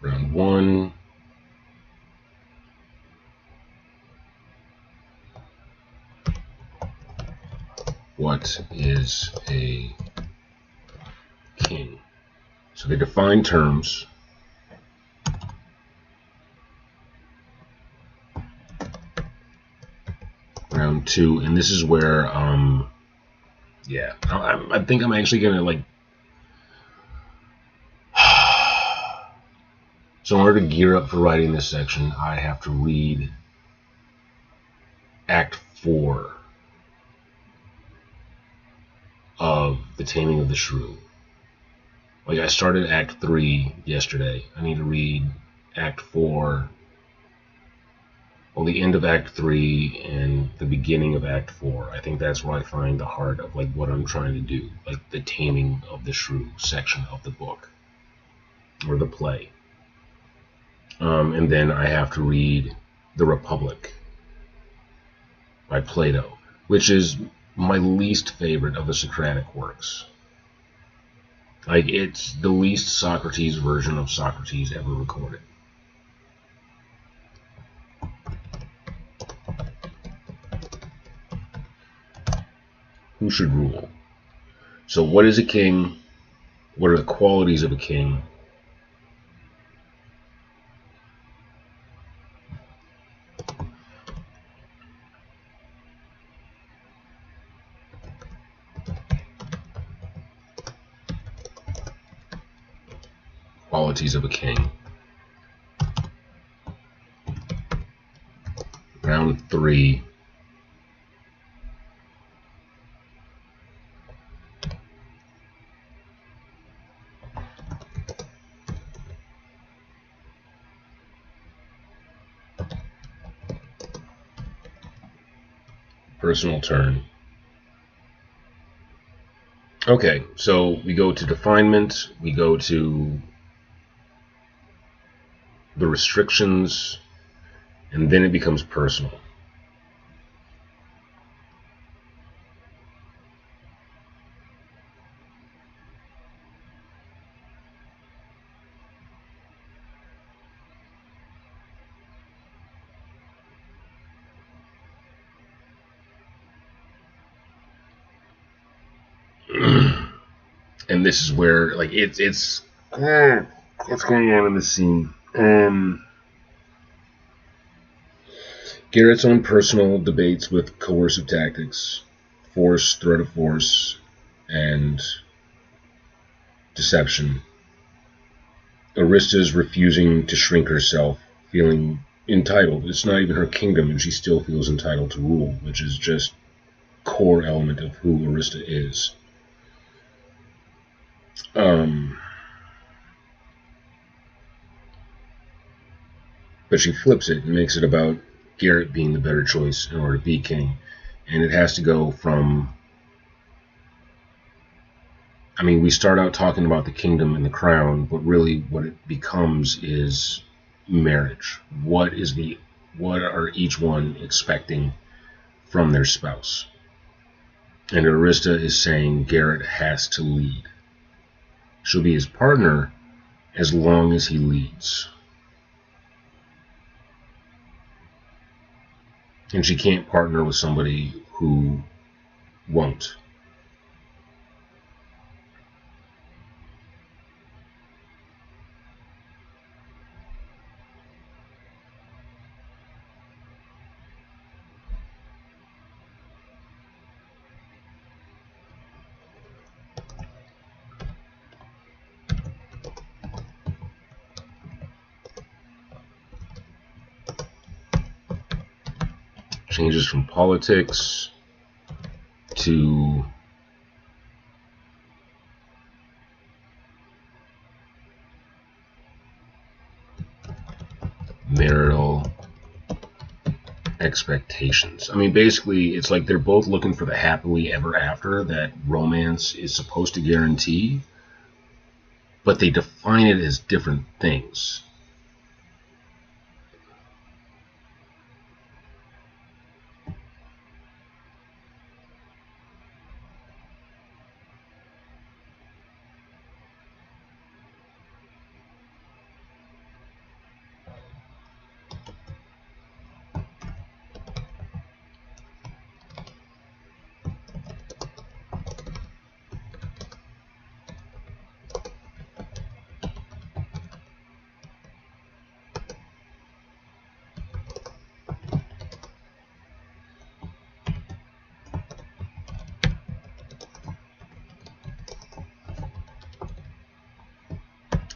Round 1. What is a king? So they define terms. Round 2, and this is where, yeah, I think I'm actually gonna like So in order to gear up for writing this section, I have to read Act 4 of The Taming of the Shrew. Like, I started Act 3 yesterday. I need to read Act 4, well, the end of Act 3 and the beginning of Act 4. I think that's where I find the heart of, like, what I'm trying to do. Like, the Taming of the Shrew section of the book. Or the play. And then I have to read The Republic by Plato, which is my least favorite of the Socratic works. Like, it's the least Socrates version of Socrates ever recorded. Who should rule? So what is a king? What are the qualities of a king? Qualities of a king. Round 3. Personal turn. Okay, so we go to definement, we go to the restrictions, and then it becomes personal. And this is where, like, it's what's going on in this scene. Garrett's own personal debates with coercive tactics, force, threat of force, and deception. Arista's refusing to shrink herself, feeling entitled. It's not even her kingdom, and she still feels entitled to rule, which is just core element of who Arista is. But she flips it and makes it about Garrett being the better choice in order to be king. And it has to go from... I mean, we start out talking about the kingdom and the crown, but really what it becomes is marriage. What are each one expecting from their spouse? And Arista is saying Garrett has to lead. She'll be his partner as long as he leads. And she can't partner with somebody who won't. Changes from politics to marital expectations. I mean, basically, it's like they're both looking for the happily ever after that romance is supposed to guarantee, but they define it as different things.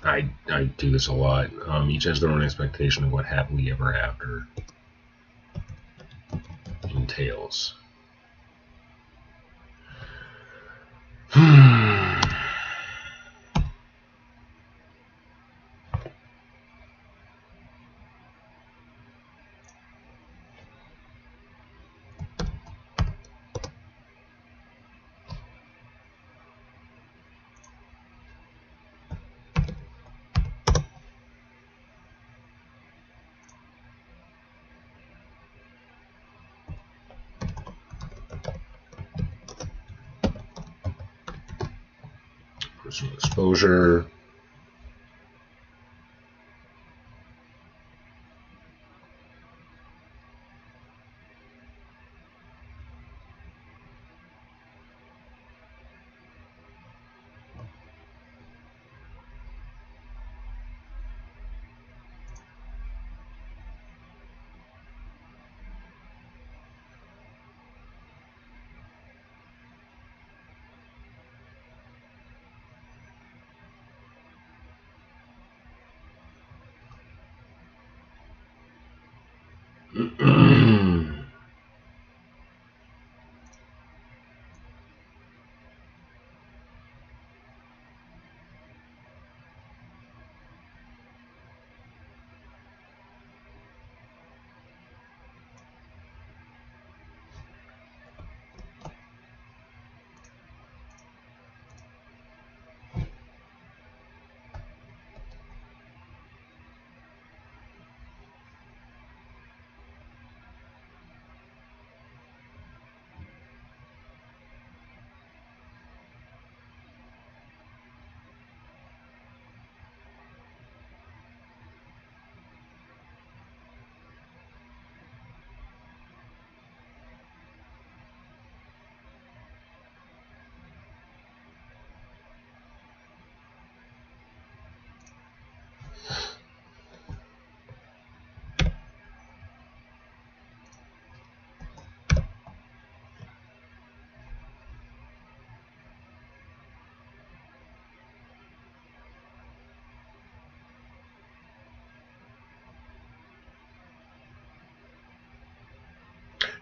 I do this a lot. Each has their own expectation of what happily ever after entails. Personal exposure.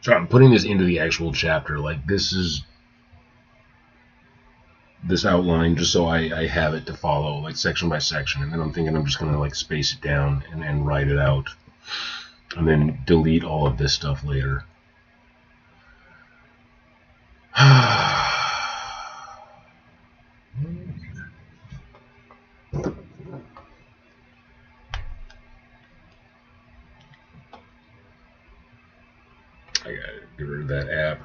So I'm putting this into the actual chapter. Like, this is this outline just so I have it to follow, like section by section, and then I'm thinking I'm just gonna like space it down and write it out, and then delete all of this stuff later. I gotta get rid of that app.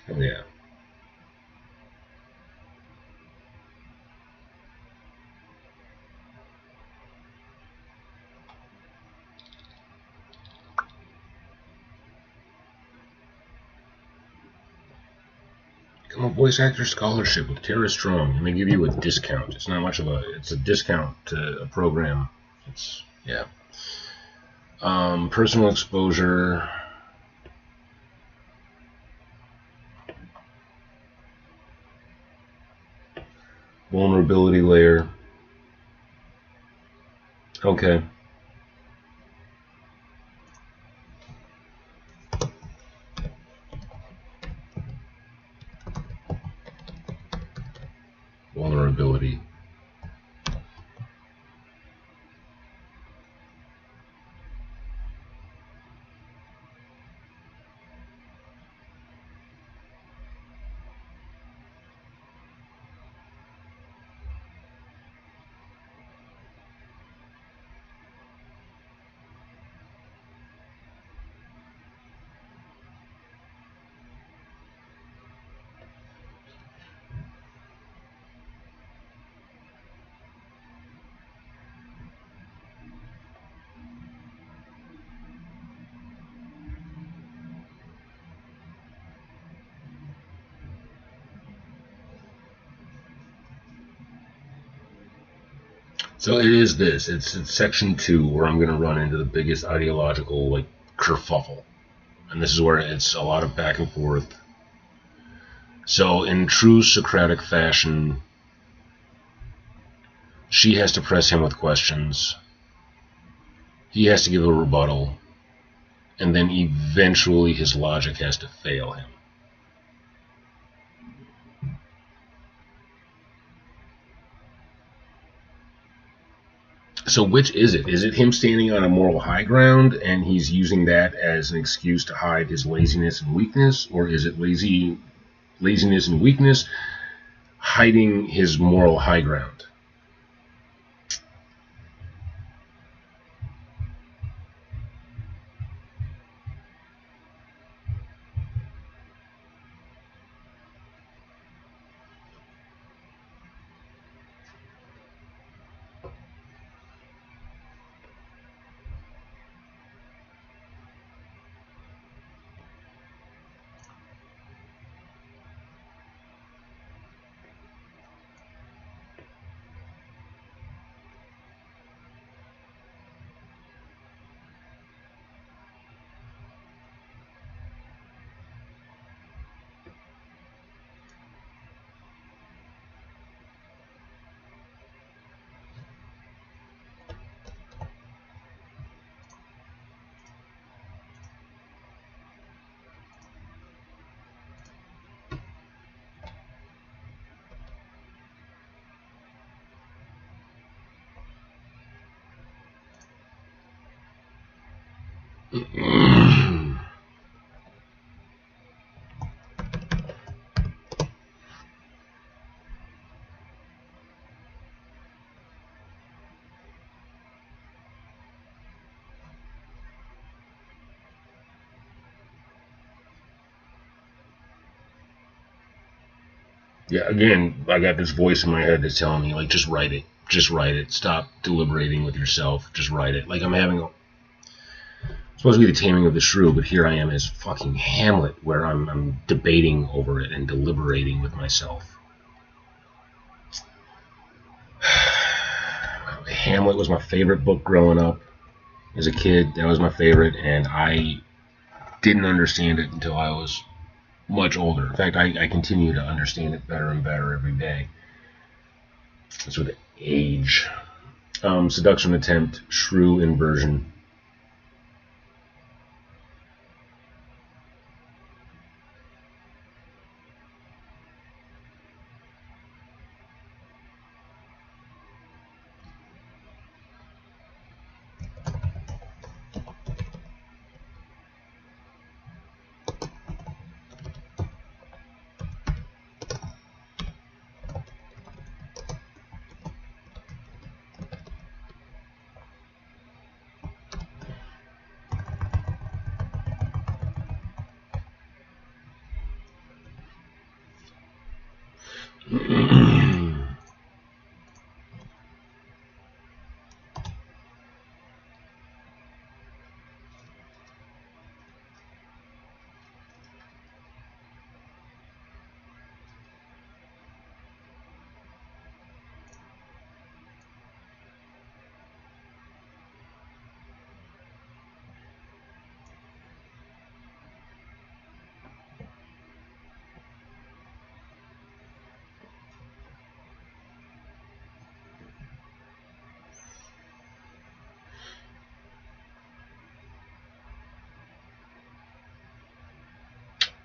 Oh yeah. Become a voice actor scholarship with Tara Strong, and they give you a discount. It's not much of it's a discount to a program. It's, yeah. Personal exposure. Vulnerability layer. Okay. Vulnerability. So it is this. It's section 2 where I'm going to run into the biggest ideological like kerfuffle, and this is where it's a lot of back and forth. So in true Socratic fashion, she has to press him with questions. He has to give a rebuttal, and then eventually his logic has to fail him. So which is it? Is it him standing on a moral high ground and he's using that as an excuse to hide his laziness and weakness? Or is it laziness and weakness hiding his moral high ground? Yeah, again, I got this voice in my head that's telling me, like, just write it. Just write it. Stop deliberating with yourself. Just write it. Like, I'm having supposed to be the taming of the shrew, but here I am as fucking Hamlet, where I'm debating over it and deliberating with myself. Hamlet was my favorite book growing up. As a kid, that was my favorite, and I didn't understand it until I was much older. In fact, I continue to understand it better and better every day. It's with age. Seduction attempt, shrew inversion.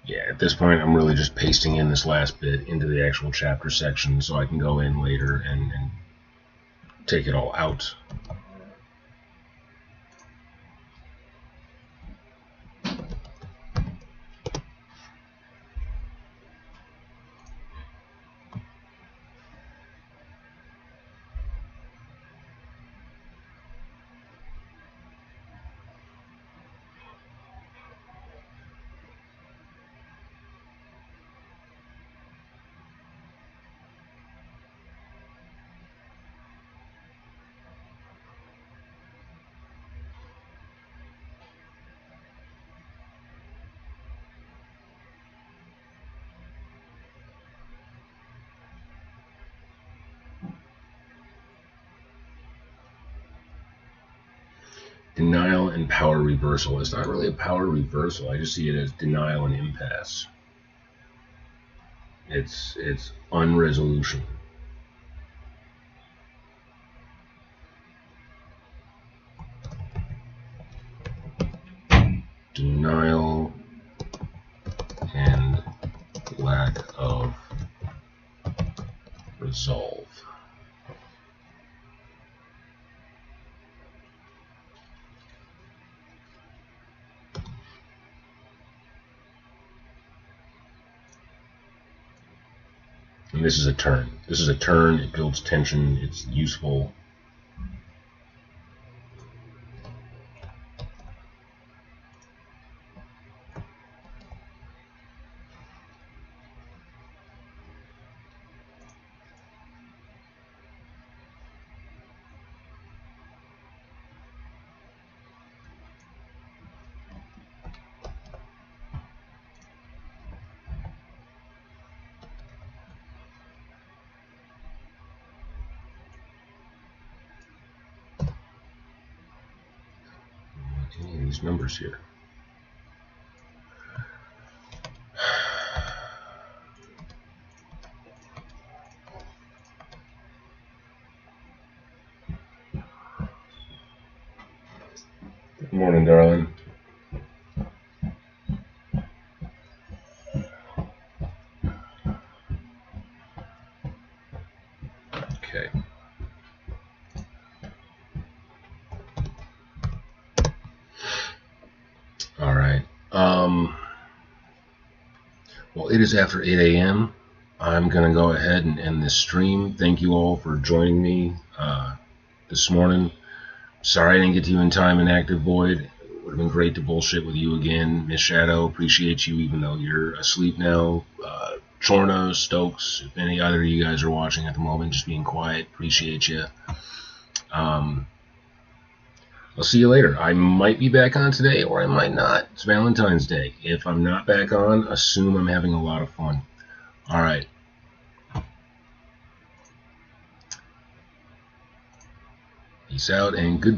Yeah, at this point, I'm really just pasting in this last bit into the actual chapter section so I can go in later and take it all out. Denial and power reversal. It's not really a power reversal. I just see it as denial and impasse. It's unresolution. Denial and lack of resolve. And this is a turn. This is a turn. It builds tension. It's useful. Any of these numbers here. Good morning, darling. Okay. All right. Well, it is after 8 a.m. I'm going to go ahead and end this stream. Thank you all for joining me this morning. Sorry I didn't get to you in time in Active Void. It would have been great to bullshit with you again. Miss Shadow, appreciate you even though you're asleep now. Chorna, Stokes, if any other of you guys are watching at the moment, just being quiet, appreciate you. I'll see you later. I might be back on today or I might not. It's Valentine's Day. If I'm not back on, assume I'm having a lot of fun. All right. Peace out and goodbye.